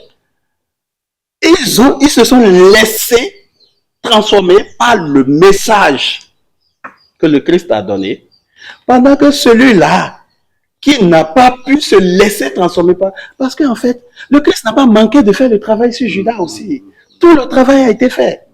ils se sont laissés transformer par le message que le Christ a donné. Pendant que celui-là, qui n'a pas pu se laisser transformer par... Parce qu'en fait, le Christ n'a pas manqué de faire le travail sur Judas aussi. Tout le travail a été fait.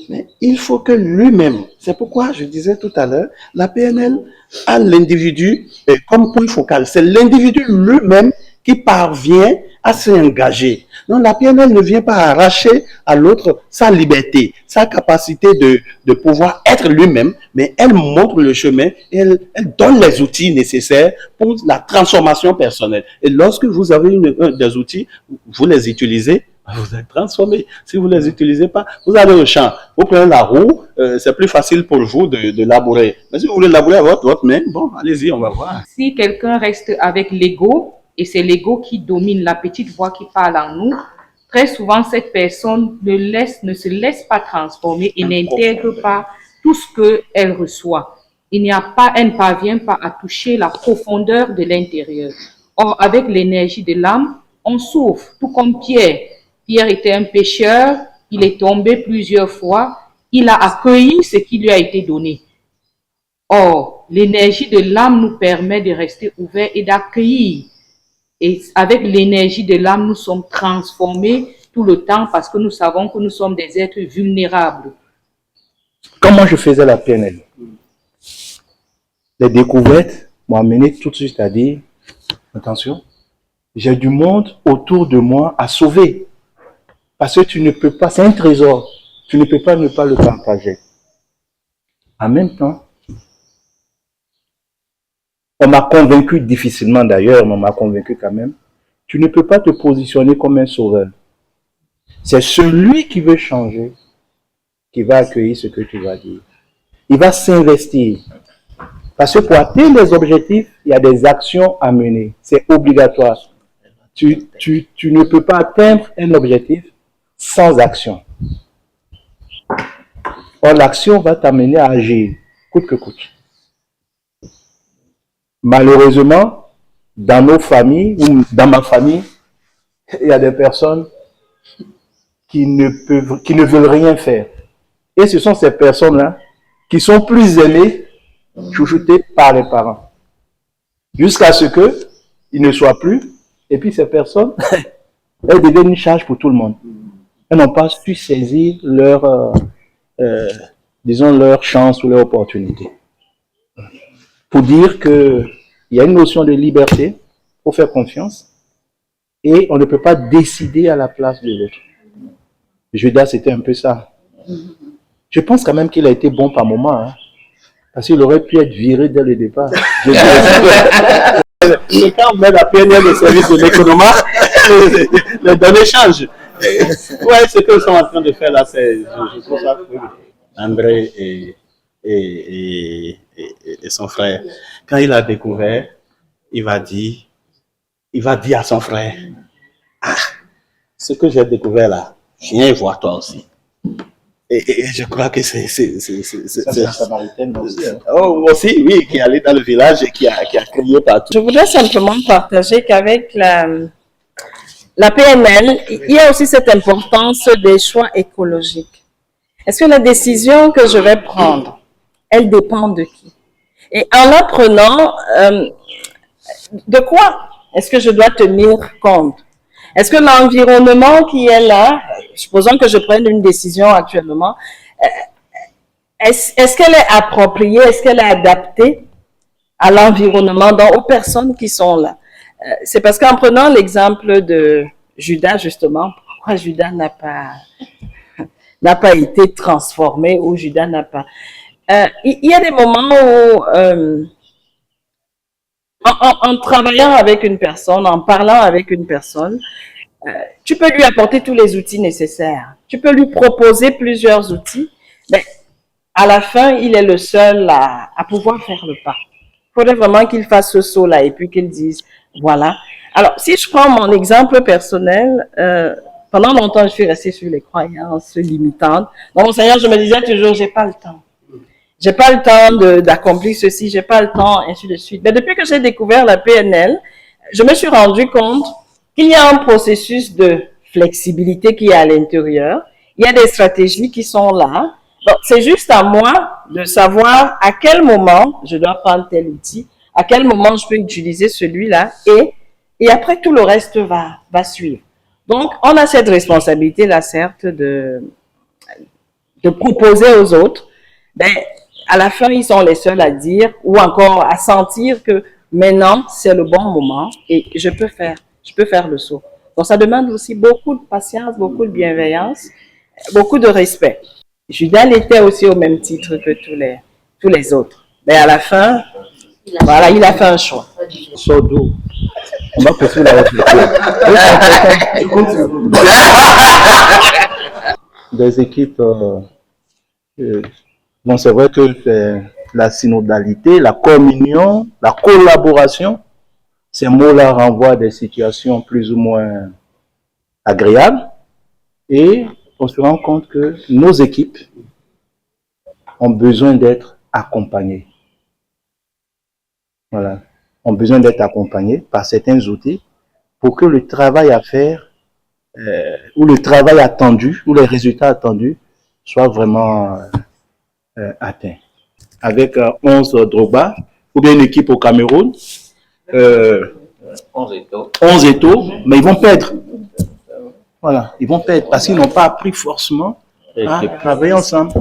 Mais il faut que lui-même, c'est pourquoi je disais tout à l'heure, la PNL a l'individu comme point focal. C'est l'individu lui-même qui parvient à s'engager. Non, la PNL ne vient pas arracher à l'autre sa liberté, sa capacité de pouvoir être lui-même, mais elle montre le chemin et elle donne les outils nécessaires pour la transformation personnelle. Et lorsque vous avez des outils, vous les utilisez, vous êtes transformé. Si vous ne les utilisez pas, vous allez au champ, vous prenez la roue, c'est plus facile pour vous de labourer. Mais si vous voulez labourer avec votre main, bon, allez-y, on va voir. Si quelqu'un reste avec l'ego, et c'est l'ego qui domine, la petite voix qui parle en nous, très souvent cette personne ne se laisse pas transformer et n'intègre pas tout ce qu'elle reçoit. Elle ne parvient pas à toucher la profondeur de l'intérieur. Or, avec l'énergie de l'âme, on souffre, tout comme Pierre. Pierre était un pécheur, il est tombé plusieurs fois, il a accueilli ce qui lui a été donné. Or, l'énergie de l'âme nous permet de rester ouverts et d'accueillir. Et avec l'énergie de l'âme, nous sommes transformés tout le temps parce que nous savons que nous sommes des êtres vulnérables. Comment je faisais la PNL? Les découvertes m'ont amené tout de suite à dire, attention, j'ai du monde autour de moi à sauver. Parce que tu ne peux pas, c'est un trésor, tu ne peux pas ne pas le partager. En même temps, on m'a convaincu difficilement d'ailleurs, mais on m'a convaincu quand même, tu ne peux pas te positionner comme un sauveur. C'est celui qui veut changer, qui va accueillir ce que tu vas dire. Il va s'investir. Parce que pour atteindre les objectifs, il y a des actions à mener. C'est obligatoire. Tu ne peux pas atteindre un objectif sans action. Or, l'action va t'amener à agir, coûte que coûte. Malheureusement, dans nos familles, ou dans ma famille, il y a des personnes qui ne veulent rien faire. Et ce sont ces personnes-là qui sont plus aimées, chouchoutées par les parents. Jusqu'à ce qu'ils ne soient plus. Et puis ces personnes, elles deviennent une charge pour tout le monde. Elles n'ont pas su saisir disons, leur chance ou leur opportunité. Pour dire qu'il y a une notion de liberté, il faut faire confiance, et on ne peut pas décider à la place de l'autre. Judas, c'était un peu ça. Je pense quand même qu'il a été bon par moment, hein, parce qu'il aurait pu être viré dès le départ. Quand on met la PNL au service de l'économie, les données changent. Ouais, ce qu'ils sont en train de faire là, je trouve ça cool. André et son frère, quand il a découvert, il va dire à son frère, ah, ce que j'ai découvert là, viens voir toi aussi. Et je crois que c'est la Samaritaine aussi. Hein. Oh, aussi, oui, qui est allé dans le village et qui a crié partout. Je voudrais simplement partager qu'avec la PNL, il y a aussi cette importance des choix écologiques. Est-ce que la décision que je vais prendre, elle dépend de qui? Et en la prenant, de quoi est-ce que je dois tenir compte? Est-ce que l'environnement qui est là, supposons que je prenne une décision actuellement, est-ce qu'elle est appropriée, est-ce qu'elle est adaptée à l'environnement, aux personnes qui sont là? C'est parce qu'en prenant l'exemple de Judas, justement, pourquoi Judas n'a pas été transformé ou Judas n'a pas... il y a des moments où, en travaillant avec une personne, en parlant avec une personne, tu peux lui apporter tous les outils nécessaires. Tu peux lui proposer plusieurs outils, mais à la fin, il est le seul à pouvoir faire le pas. Il faudrait vraiment qu'il fasse ce saut-là et puis qu'il dise, voilà. Alors, si je prends mon exemple personnel, pendant longtemps, je suis restée sur les croyances limitantes. Dans mon Seigneur, je me disais toujours, j'ai pas le temps. J'ai pas le temps d'accomplir ceci, j'ai pas le temps, ainsi de suite. Mais depuis que j'ai découvert la PNL, je me suis rendu compte qu'il y a un processus de flexibilité qui est à l'intérieur. Il y a des stratégies qui sont là. Donc, c'est juste à moi de savoir à quel moment je dois prendre tel outil, à quel moment je peux utiliser celui-là, et après tout le reste va suivre. Donc, on a cette responsabilité-là, certes, de proposer aux autres. Ben, à la fin, ils sont les seuls à dire ou encore à sentir que maintenant, c'est le bon moment et je peux faire le saut. Donc, ça demande aussi beaucoup de patience, beaucoup de bienveillance, beaucoup de respect. Judas l'était aussi au même titre que tous les autres. Mais à la fin, voilà, il a fait un choix. Sodo. On va poursuivre la réflexion. Des équipes, bon, c'est vrai que c'est la synodalité, la communion, la collaboration, ces mots-là renvoient à des situations plus ou moins agréables. Et on se rend compte que nos équipes ont besoin d'être accompagnées. Voilà. Ont besoin d'être accompagnées par certains outils pour que le travail à faire, ou le travail attendu, ou les résultats attendus soient vraiment atteints. Avec 11 Drogba, ou bien une équipe au Cameroun, 11 étaux, mais ils vont perdre. Voilà, ils vont perdre parce qu'ils n'ont pas appris forcément à travailler ensemble.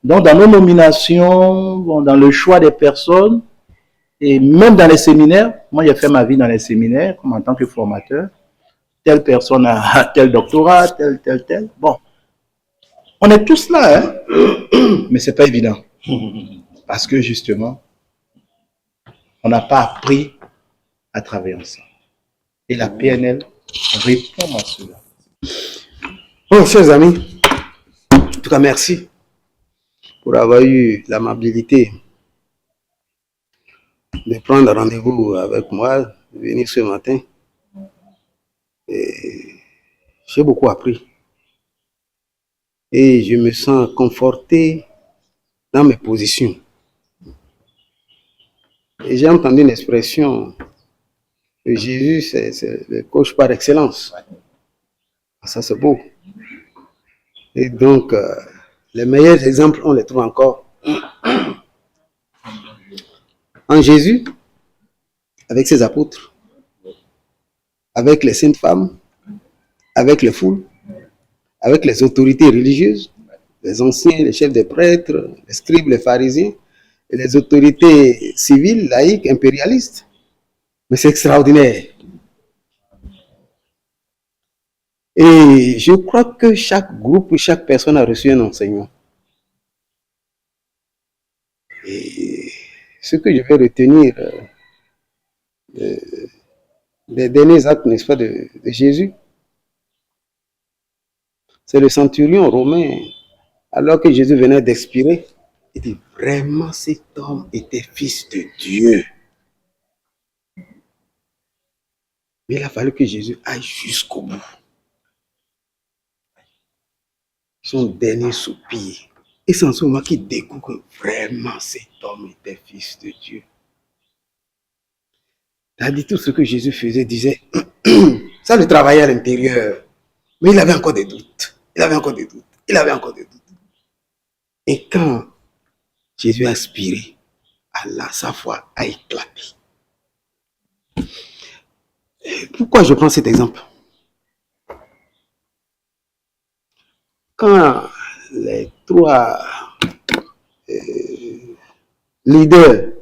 Donc, dans nos nominations, dans le choix des personnes, et même dans les séminaires, moi j'ai fait ma vie dans les séminaires, comme en tant que formateur, telle personne a tel doctorat, tel. Bon, on est tous là, hein? Mais c'est pas évident. Parce que justement, on n'a pas appris à travailler ensemble. Et la PNL répond à cela. Bon, chers amis, en tout cas, merci pour avoir eu l'amabilité de prendre rendez-vous avec moi, de venir ce matin. J'ai beaucoup appris. Et je me sens conforté dans mes positions. Et j'ai entendu une expression Jésus, c'est le coach par excellence. Ça, c'est beau. Et donc, les meilleurs exemples, on les trouve encore en Jésus, avec ses apôtres, avec les saintes femmes, avec les foules, avec les autorités religieuses, les anciens, les chefs des prêtres, les scribes, les pharisiens, et les autorités civiles, laïques, impérialistes. Mais c'est extraordinaire. Et je crois que chaque groupe, chaque personne a reçu un enseignement. Et ce que je vais retenir des derniers actes, n'est-ce pas, de Jésus, c'est le centurion romain, alors que Jésus venait d'expirer, il dit vraiment cet homme était fils de Dieu. Mais il a fallu que Jésus aille jusqu'au bout. Son dernier soupir. Et c'est en ce moment qu'il découvre que vraiment cet homme était fils de Dieu. C'est-à-dire tout ce que Jésus faisait, disait, ça le travaillait à l'intérieur. Mais il avait encore des doutes. Il avait encore des doutes. Il avait encore des doutes. Et quand Jésus a aspiré, Allah, sa foi a éclaté. Et pourquoi je prends cet exemple? Quand les trois leaders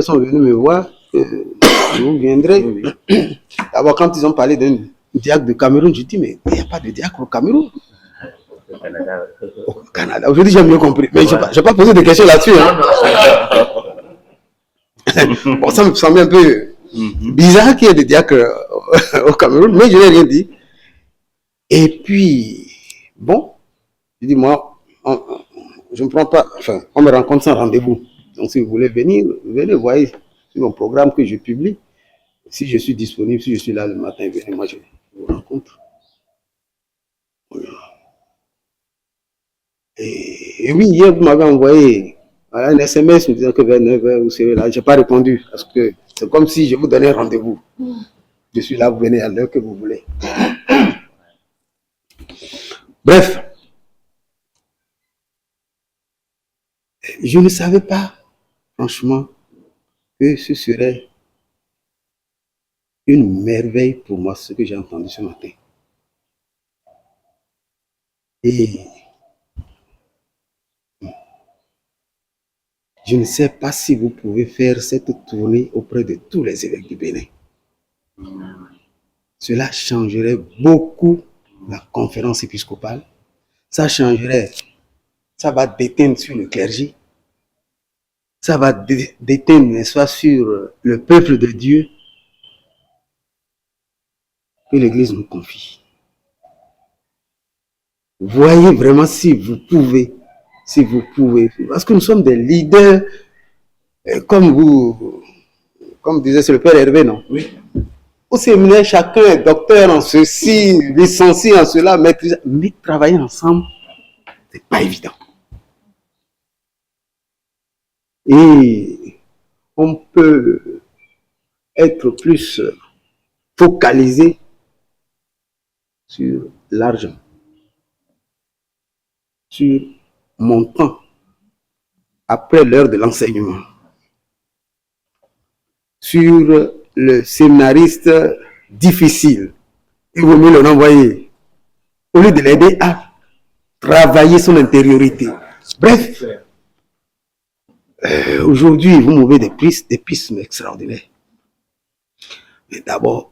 sont venus me voir, vous viendrez. D'abord, quand ils ont parlé d'un diacre de Cameroun, je dis, mais il n'y a pas de diacre au Cameroun. Au Canada. Aujourd'hui, j'ai mieux compris. Mais je n'ai pas posé de questions là-dessus. Hein. Bon, ça me semble un peu bizarre qu'il y ait des diacres au Cameroun, mais je n'ai rien dit. Et puis, bon, je dis, moi, je ne prends pas, enfin, on me rencontre sans rendez-vous. Donc, si vous voulez venir, venez, vous voyez, sur mon programme que je publie. Si je suis disponible, si je suis là le matin, venez, moi, je vous rencontre. Et oui, hier, vous m'avez envoyé un SMS me disant que vers 9h, vous serez là. Je n'ai pas répondu parce que c'est comme si je vous donnais rendez-vous. Je suis là, vous venez à l'heure que vous voulez. Bref, je ne savais pas, franchement, que ce serait une merveille pour moi, ce que j'ai entendu ce matin. Et je ne sais pas si vous pouvez faire cette tournée auprès de tous les évêques du Bénin. Cela changerait beaucoup la conférence épiscopale. Ça changerait, ça va déteindre sur le clergé. Ça va déteindre, n'est-ce pas, sur le peuple de Dieu que l'Église nous confie. Voyez vraiment si vous pouvez, parce que nous sommes des leaders, comme vous, comme disait, c'est le Père Hervé, non? Oui. Au séminaire, chacun est docteur en ceci, licencié en cela, maîtrise, mais travailler ensemble, c'est pas évident. Et on peut être plus focalisé sur l'argent, sur mon temps, après l'heure de l'enseignement, sur le séminariste difficile. Il vaut mieux le renvoyer, au lieu de l'aider à travailler son intériorité. Bref, aujourd'hui, vous m'ouvrez des pistes extraordinaires. Mais d'abord,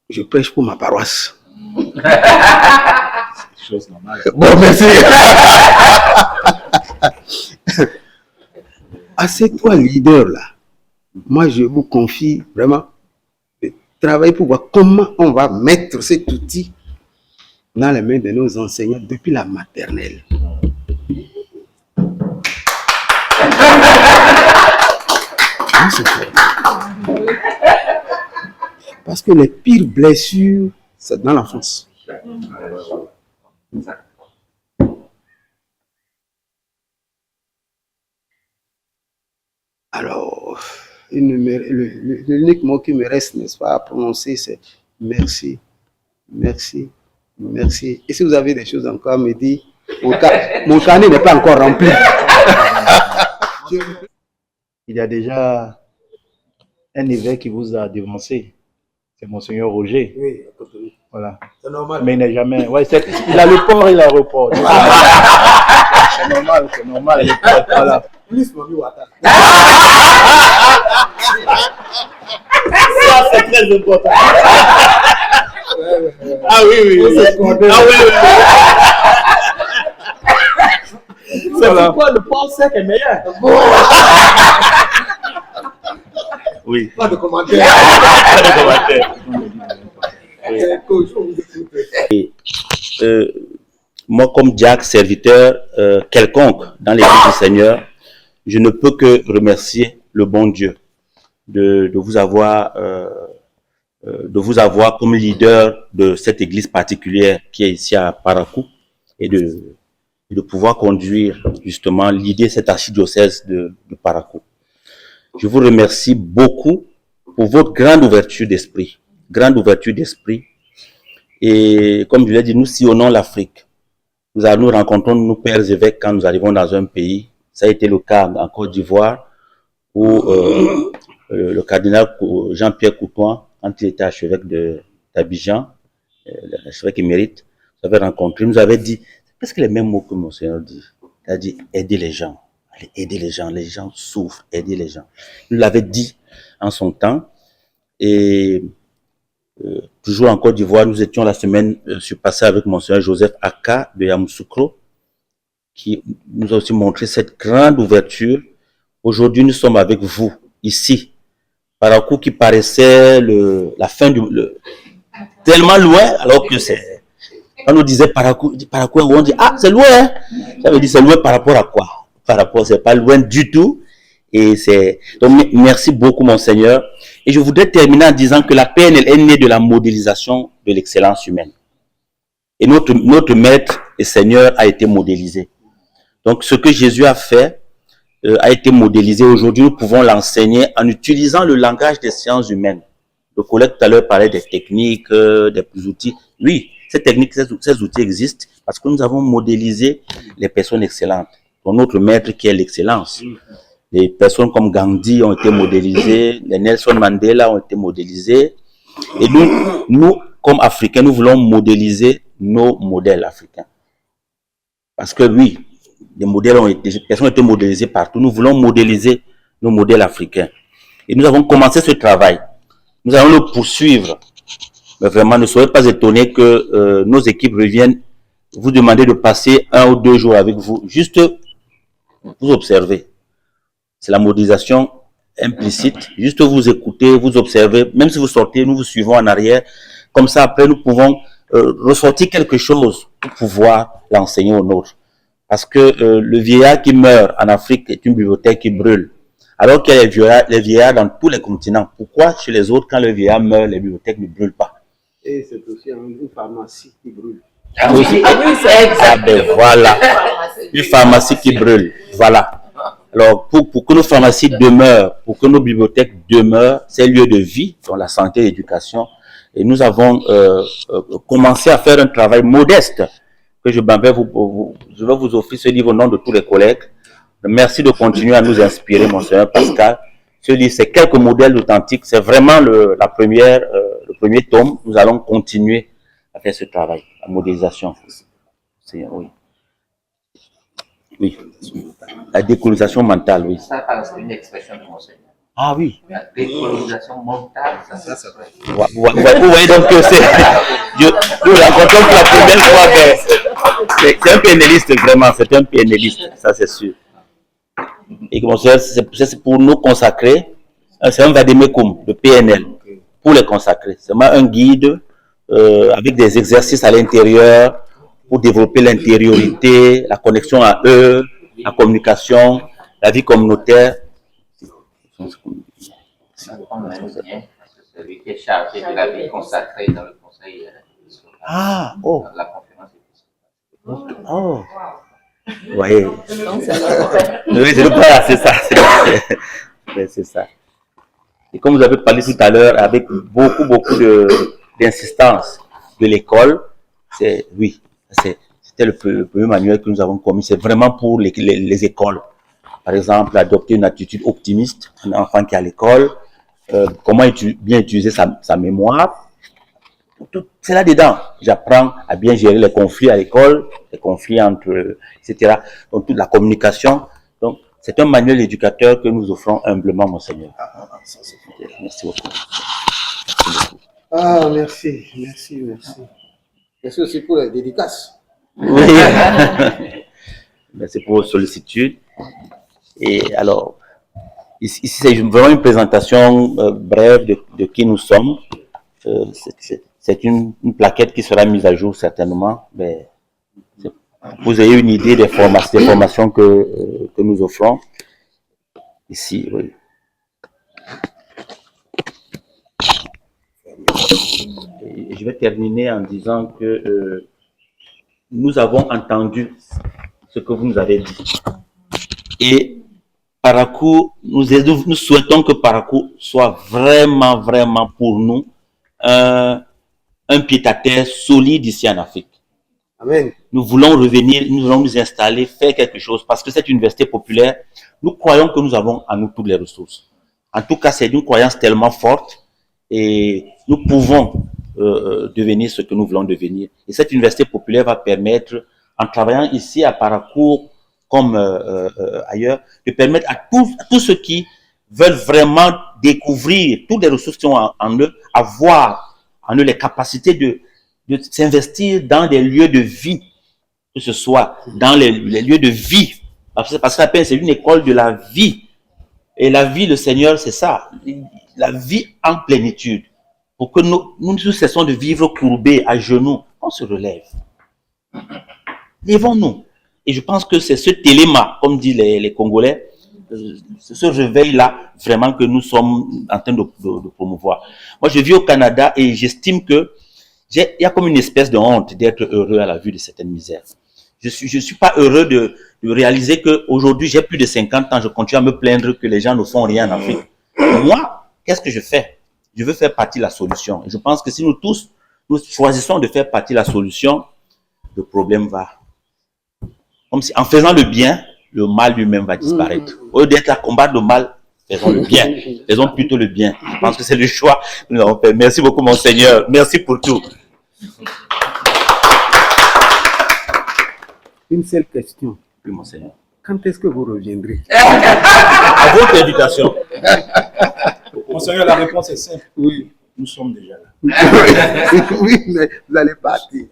je prêche pour ma paroisse. C'est chose normale. Bon, merci. À ces trois leaders-là, moi, je vous confie vraiment de travailler pour voir comment on va mettre cet outil dans les mains de nos enseignants depuis la maternelle. Parce que les pires blessures, c'est dans l'enfance. Alors, l'unique mot qui me reste, n'est-ce pas, à prononcer, c'est merci, merci, merci. Et si vous avez des choses encore à me dire, mon carnet n'est pas encore rempli. Il y a déjà un évêque qui vous a devancé. C'est Monseigneur Roger. Oui, voilà. C'est normal. Mais il n'est jamais. Ouais, il a le port et l'aéroport. C'est normal, c'est normal. Voilà. Plus Mami Wata. Ça, c'est très important. Ah oui, oui. Ah oui, oui. C'est pourquoi le port sec est meilleur. Oui. Pas de commentaires. Moi, comme diacre, serviteur, quelconque dans l'Église du Seigneur, je ne peux que remercier le bon Dieu de vous avoir comme leader de cette Église particulière qui est ici à Parakou et de pouvoir conduire justement l'idée de cette archidiocèse de Parakou. Je vous remercie beaucoup pour votre grande ouverture d'esprit. Grande ouverture d'esprit. Et comme je l'ai dit, nous sillonnons l'Afrique. Nous rencontrons nos pères évêques quand nous arrivons dans un pays. Ça a été le cas en Côte d'Ivoire où le cardinal Jean-Pierre Coutoin, quand il était archevêque d'Abidjan, l'archevêque émérite, nous avait rencontré, nous avait dit, c'est presque les mêmes mots que Monseigneur dit. Il a dit, aider les gens. Allez, aider les gens souffrent, aider les gens. Il l'avait dit en son temps. Et toujours en Côte d'Ivoire, nous étions la semaine surpassée avec Monseigneur Joseph Aka de Yamoussoukro, qui nous a aussi montré cette grande ouverture. Aujourd'hui, nous sommes avec vous, ici. Parakou qui paraissait la fin tellement loin, alors que c'est... Quand on disait Parakou, on dit, ah, c'est loin, hein? Ça veut dire, c'est loin par rapport à quoi? Par rapport, c'est pas loin du tout. Et donc, merci beaucoup, Monseigneur. Et je voudrais terminer en disant que la PNL est née de la modélisation de l'excellence humaine. Et notre maître et Seigneur a été modélisé. Donc, ce que Jésus a fait a été modélisé. Aujourd'hui, nous pouvons l'enseigner en utilisant le langage des sciences humaines. Le collègue tout à l'heure parlait des techniques, des outils. Oui, ces techniques, ces outils existent parce que nous avons modélisé les personnes excellentes. Donc, notre maître qui est l'excellence. Les personnes comme Gandhi ont été modélisées, les Nelson Mandela ont été modélisés. Et nous, comme Africains, nous voulons modéliser nos modèles africains. Parce que oui, les personnes ont été modélisées partout. Nous voulons modéliser nos modèles africains. Et nous avons commencé ce travail. Nous allons le poursuivre. Mais vraiment, ne soyez pas étonnés que nos équipes reviennent vous demander de passer 1 ou 2 jours avec vous. Juste vous observer. C'est la modélisation implicite. Juste vous écouter, vous observer. Même si vous sortez, nous vous suivons en arrière. Comme ça, après, nous pouvons ressortir quelque chose pour pouvoir l'enseigner aux nôtres. Parce que le vieillard qui meurt en Afrique est une bibliothèque qui brûle. Alors qu'il y a les vieillards dans tous les continents. Pourquoi chez les autres, quand le vieillard meurt, les bibliothèques ne brûlent pas? Et c'est aussi une pharmacie qui brûle. Ah oui, c'est exact. Ah ben voilà. Une pharmacie qui brûle. Voilà. Alors, pour que nos pharmacies demeurent, pour que nos bibliothèques demeurent, ces lieux de vie, dans la santé et l'éducation, et nous avons commencé à faire un travail modeste, que je vais vous offrir ce livre au nom de tous les collègues. Merci de continuer à nous inspirer, Monseigneur Pascal. Ce livre, c'est quelques modèles authentiques, c'est vraiment le premier tome. Nous allons continuer à faire ce travail, la modélisation. Oui. Oui. La décolonisation mentale, oui. Ça, c'est une expression de Monseigneur. Ah oui. La décolonisation mentale, ça c'est vrai. Vous voyez donc que nous rencontrons pour la première fois, c'est un PNListe vraiment, c'est un PNListe, ça c'est sûr. Et Monseigneur, c'est pour nous consacrer, c'est un vademecum de PNL, pour les consacrer. C'est vraiment un guide avec des exercices à l'intérieur, pour développer l'intériorité, la connexion à eux, la communication, la vie communautaire. C'est celui qui est chargé de la vie consacrée dans le conseil. Ah, oh. La conférence. Oh. Vous voyez. Oui, c'est le pas, c'est ça. C'est ça. Et comme vous avez parlé tout à l'heure, avec beaucoup d'insistance de l'école, oui, c'était le premier manuel que nous avons commis. C'est vraiment pour les écoles. Par exemple, adopter une attitude optimiste, un enfant qui est à l'école, comment bien utiliser sa mémoire. C'est là-dedans. J'apprends à bien gérer les conflits à l'école, les conflits entre, etc. Donc, toute la communication. Donc, c'est un manuel éducateur que nous offrons humblement, Monseigneur. Merci beaucoup. Ah, merci. Merci aussi pour la dédicace. Oui. Merci pour vos sollicitudes. Et alors, ici c'est vraiment une présentation brève de qui nous sommes. C'est une plaquette qui sera mise à jour certainement. Mais vous avez une idée des formations que nous offrons. Ici, oui. Et je vais terminer en disant que nous avons entendu ce que vous nous avez dit. Et Parakou, nous souhaitons que Parakou soit vraiment pour nous un pied-à-terre solide ici en Afrique. Amen. Nous voulons revenir, nous voulons nous installer, faire quelque chose, parce que cette université populaire, nous croyons que nous avons en nous toutes les ressources. En tout cas, c'est une croyance tellement forte et nous pouvons devenir ce que nous voulons devenir. Et cette université populaire va permettre, en travaillant ici à Parakou, comme ailleurs, de permettre à tous ceux qui veulent vraiment découvrir toutes les ressources qui ont en eux, avoir en eux les capacités de s'investir dans des lieux de vie, que ce soit dans les lieux de vie, parce que la paix, c'est une école de la vie. Et la vie, le Seigneur, c'est ça, la vie en plénitude. Pour que nous cessons de vivre courbés, à genoux, on se relève. Lèvons-nous. Et je pense que c'est ce téléma, comme disent les Congolais, ce réveil-là, vraiment que nous sommes en train de promouvoir. Moi, je vis au Canada et j'estime que il y a comme une espèce de honte d'être heureux à la vue de certaines misères. Je suis pas heureux de réaliser qu'aujourd'hui, j'ai plus de 50 ans, je continue à me plaindre que les gens ne font rien en Afrique. Moi, qu'est-ce que je fais? Je veux faire partie de la solution. Et je pense que si nous tous, nous choisissons de faire partie de la solution, le problème va. Comme si, en faisant le bien, le mal lui-même va disparaître. Au lieu d'être à combattre le mal, faisons le bien. Faisons plutôt le bien. Je pense que c'est le choix que nous avons fait. Merci beaucoup, Monseigneur. Merci pour tout. Une seule question. Oui, Monseigneur. Quand est-ce que vous reviendrez? À votre invitation. Monseigneur, la réponse est simple. Oui. Nous sommes déjà là. Oui, mais vous allez partir.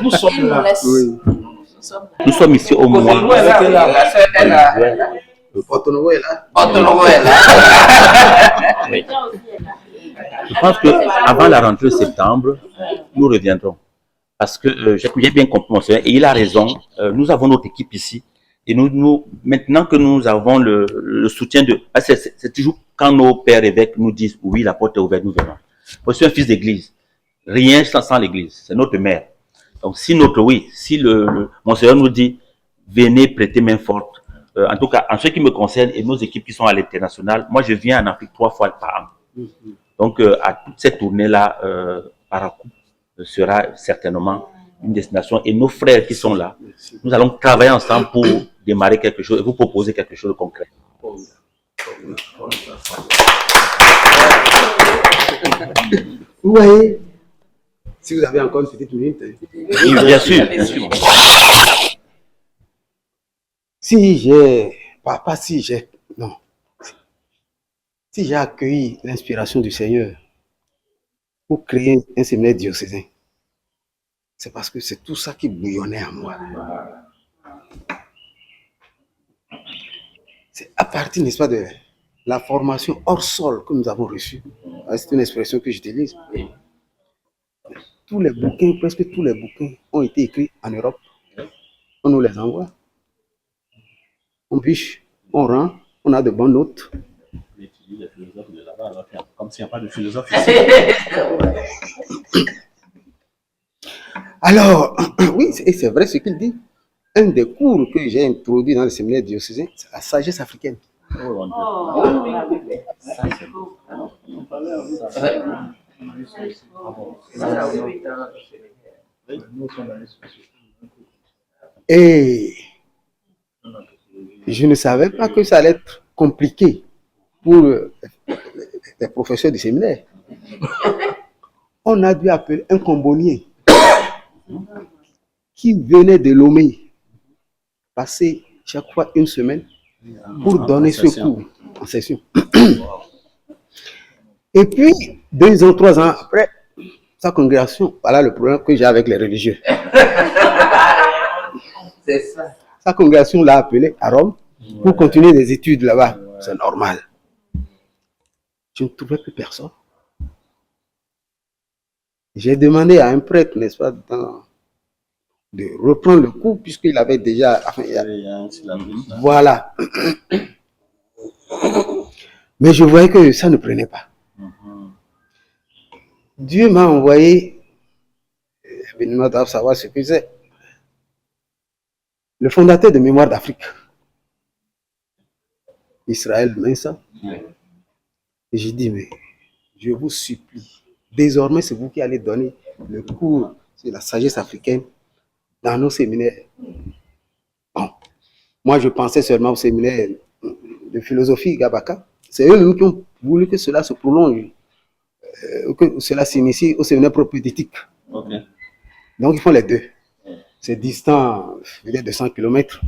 Nous sommes là. Oui. Nous sommes ici au moins. Porto-Novo est là. Porto-Novo est là. Oui. Je pense qu'avant la rentrée de septembre, nous reviendrons. Parce que j'ai bien compris, Monseigneur, et il a raison. Nous avons notre équipe ici. Et maintenant que nous avons le soutien de... C'est toujours quand nos pères évêques nous disent « Oui, la porte est ouverte, nous venons ». Moi, je suis un fils d'église. Rien sans l'église. C'est notre mère. Donc, si le Monseigneur nous dit « Venez prêter main forte », en tout cas, en ce qui me concerne et nos équipes qui sont à l'international, moi, je viens en Afrique 3 fois par an. Donc, à toute cette tournée-là, Parakou sera certainement une destination. Et nos frères qui sont là, nous allons travailler ensemble pour démarrer quelque chose et vous proposer quelque chose de concret. Vous voyez, si vous avez encore une petite minute. Oui, bien sûr, bien sûr. Si j'ai accueilli l'inspiration du Seigneur pour créer un séminaire diocésain, c'est parce que c'est tout ça qui bouillonnait en moi. C'est à partir, n'est-ce pas, de la formation hors sol que nous avons reçue. C'est une expression que j'utilise. Tous les bouquins, presque tous les bouquins ont été écrits en Europe. On nous les envoie. On piche, on rend, on a de bonnes notes. On étudie les philosophes de là-bas, comme s'il n'y a pas de philosophe ici. Alors, oui, c'est vrai ce qu'il dit. Un des cours que j'ai introduit dans le séminaire diocésain, c'est la sagesse africaine. Et je ne savais pas que ça allait être compliqué pour les professeurs du séminaire. On a dû appeler un combonier qui venait de Lomé, passer chaque fois une semaine pour donner ce cours en session. Et puis, 2 ans, 3 ans après, sa congrégation, voilà le problème que j'ai avec les religieux. C'est ça. Sa congrégation l'a appelé à Rome pour continuer des études là-bas. C'est normal. Je ne trouvais plus personne. J'ai demandé à un prêtre, n'est-ce pas, de reprendre le cours puisqu'il avait déjà... Enfin, voilà. Mais je voyais que ça ne prenait pas. Dieu m'a envoyé, Benoît doit savoir ce que c'est, le fondateur de Mémoire d'Afrique, Israël Mensa. Et j'ai dit, mais je vous supplie, désormais c'est vous qui allez donner le cours sur la sagesse africaine dans nos séminaires. Bon, moi je pensais seulement au séminaire de philosophie Gabaka. C'est eux qui ont voulu que cela se prolonge, que cela s'initie au séminaire propédétique. Okay. Donc ils font les deux. C'est distant, peut-être de 100 km.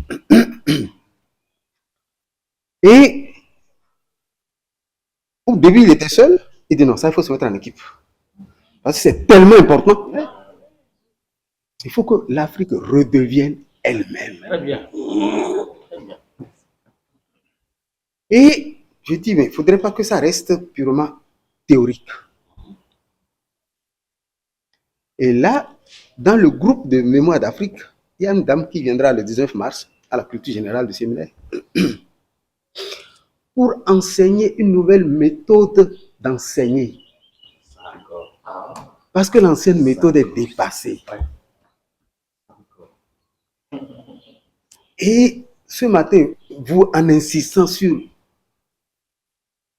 Et au début, il était seul. Il dit non, ça, il faut se mettre en équipe. Parce que c'est tellement important. Il faut que l'Afrique redevienne elle-même. Très bien. Et je dis, mais il ne faudrait pas que ça reste purement théorique. Et là, dans le groupe de Mémoire d'Afrique, il y a une dame qui viendra le 19 mars à la culture générale du séminaire pour enseigner une nouvelle méthode d'enseigner. Parce que l'ancienne méthode est dépassée. Et ce matin, vous, en insistant sur...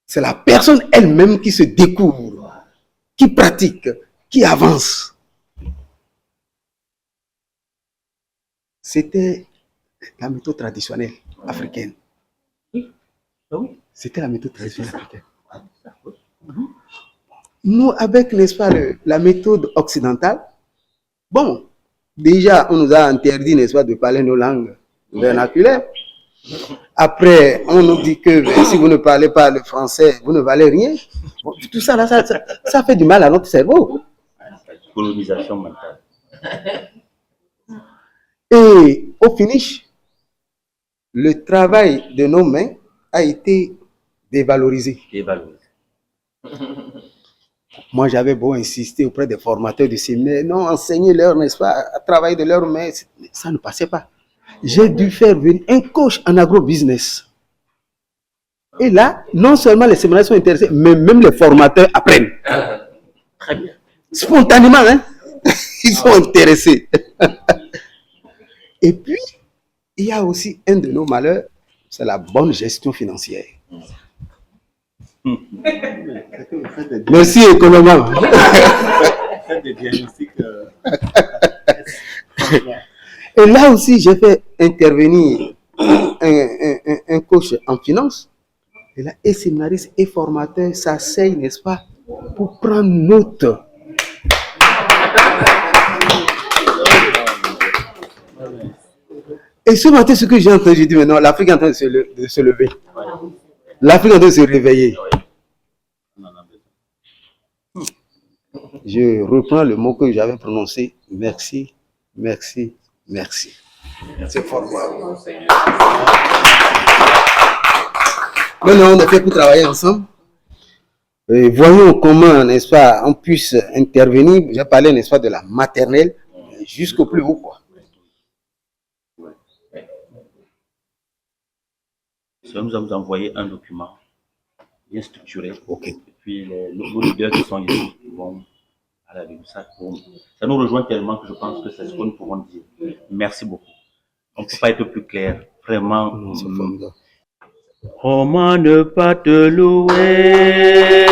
C'est la personne elle-même qui se découvre, qui pratique, qui avance. C'était la méthode traditionnelle africaine. C'était la méthode traditionnelle africaine. Nous, avec, n'est-ce pas, la méthode occidentale, bon, déjà, on nous a interdit, n'est-ce pas, de parler nos langues vernaculaires. Après, on nous dit que si vous ne parlez pas le français, vous ne valez rien. Bon, tout ça, là, ça fait du mal à notre cerveau. Colonisation mentale. Et au finish, le travail de nos mains a été dévalorisé. Moi, j'avais beau insister auprès des formateurs du séminaire, non, enseigner-leur, n'est-ce pas, à travailler de leurs mains, ça ne passait pas. J'ai dû faire venir un coach en agro-business. Et là, non seulement les séminaires sont intéressés, mais même les formateurs apprennent. Très bien. Spontanément, hein? Ils sont intéressés. Et puis, il y a aussi un de nos malheurs, c'est la bonne gestion financière. Merci, économie. Faites des diagnostics. Et là aussi, j'ai fait intervenir un coach en finance. Et là, et séminaristes et formateurs s'asseyent, n'est-ce pas, pour prendre note. Et ce matin, ce que j'ai entendu, j'ai dit, mais non, l'Afrique est en train de se lever. L'Afrique est en train de se réveiller. Je reprends le mot que j'avais prononcé. Merci, merci, merci. C'est formidable. Maintenant, on a fait pour travailler ensemble. Et voyons comment, n'est-ce pas, on puisse intervenir. J'ai parlé, n'est-ce pas, de la maternelle jusqu'au plus haut, quoi. Nous allons vous envoyer un document bien structuré. Okay. Et puis nos leaders qui sont ici vont à la vue. Ça nous rejoint tellement que je pense que c'est ce que nous pouvons dire. Merci beaucoup. On ne peut pas être plus clair. Vraiment. Comment ne pas te louer?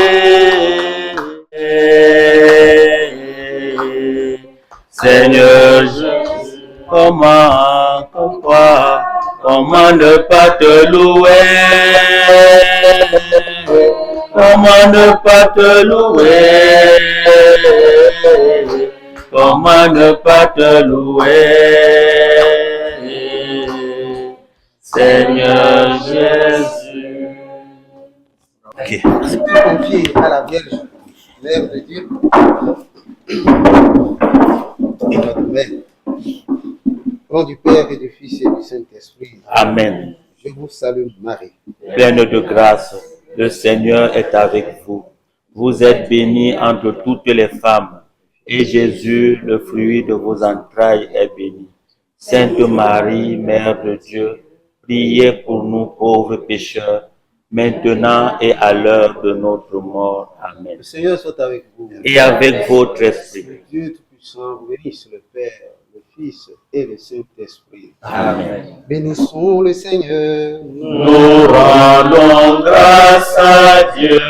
Seigneur Jésus, comment ne pas te louer? Comment ne pas te louer? Comment ne pas te louer? Seigneur Jésus. Okay. Confié à la Vierge, Mère de Dieu, et notre Mère. Au nom du Père et du Fils et du Saint-Esprit. Amen. Je vous salue, Marie. Pleine de grâce, le Seigneur est avec vous. Vous êtes bénie entre toutes les femmes, et Jésus, le fruit de vos entrailles, est béni. Sainte Marie, Mère de Dieu, priez pour nous pauvres pécheurs, maintenant et à l'heure de notre mort. Amen. Le Seigneur soit avec vous. Et avec votre esprit. Dieu Tout-Puissant, vous bénisse le Père, le Fils et le Saint-Esprit. Amen. Bénissons le Seigneur. Nous rendons grâce à Dieu.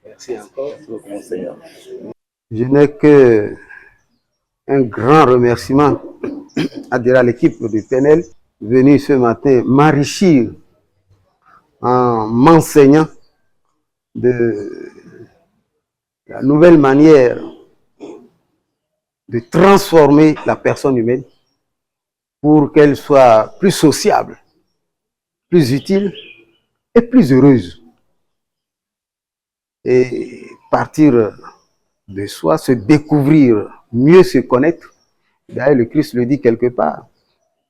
Merci encore. Mon Seigneur. Je n'ai que un grand remerciement à dire à l'équipe du PNL venue ce matin m'enrichir en m'enseignant de la nouvelle manière de transformer la personne humaine pour qu'elle soit plus sociable, plus utile et plus heureuse. Et partir de soi, se découvrir, mieux se connaître. D'ailleurs, le Christ le dit quelque part.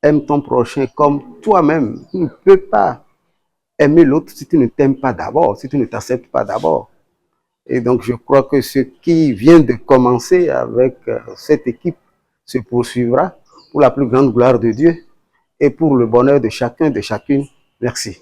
Aime ton prochain comme toi-même. Tu ne peux pas aimer l'autre si tu ne t'aimes pas d'abord, si tu ne t'acceptes pas d'abord. Et donc, je crois que ce qui vient de commencer avec cette équipe se poursuivra pour la plus grande gloire de Dieu et pour le bonheur de chacun, de chacune. Merci.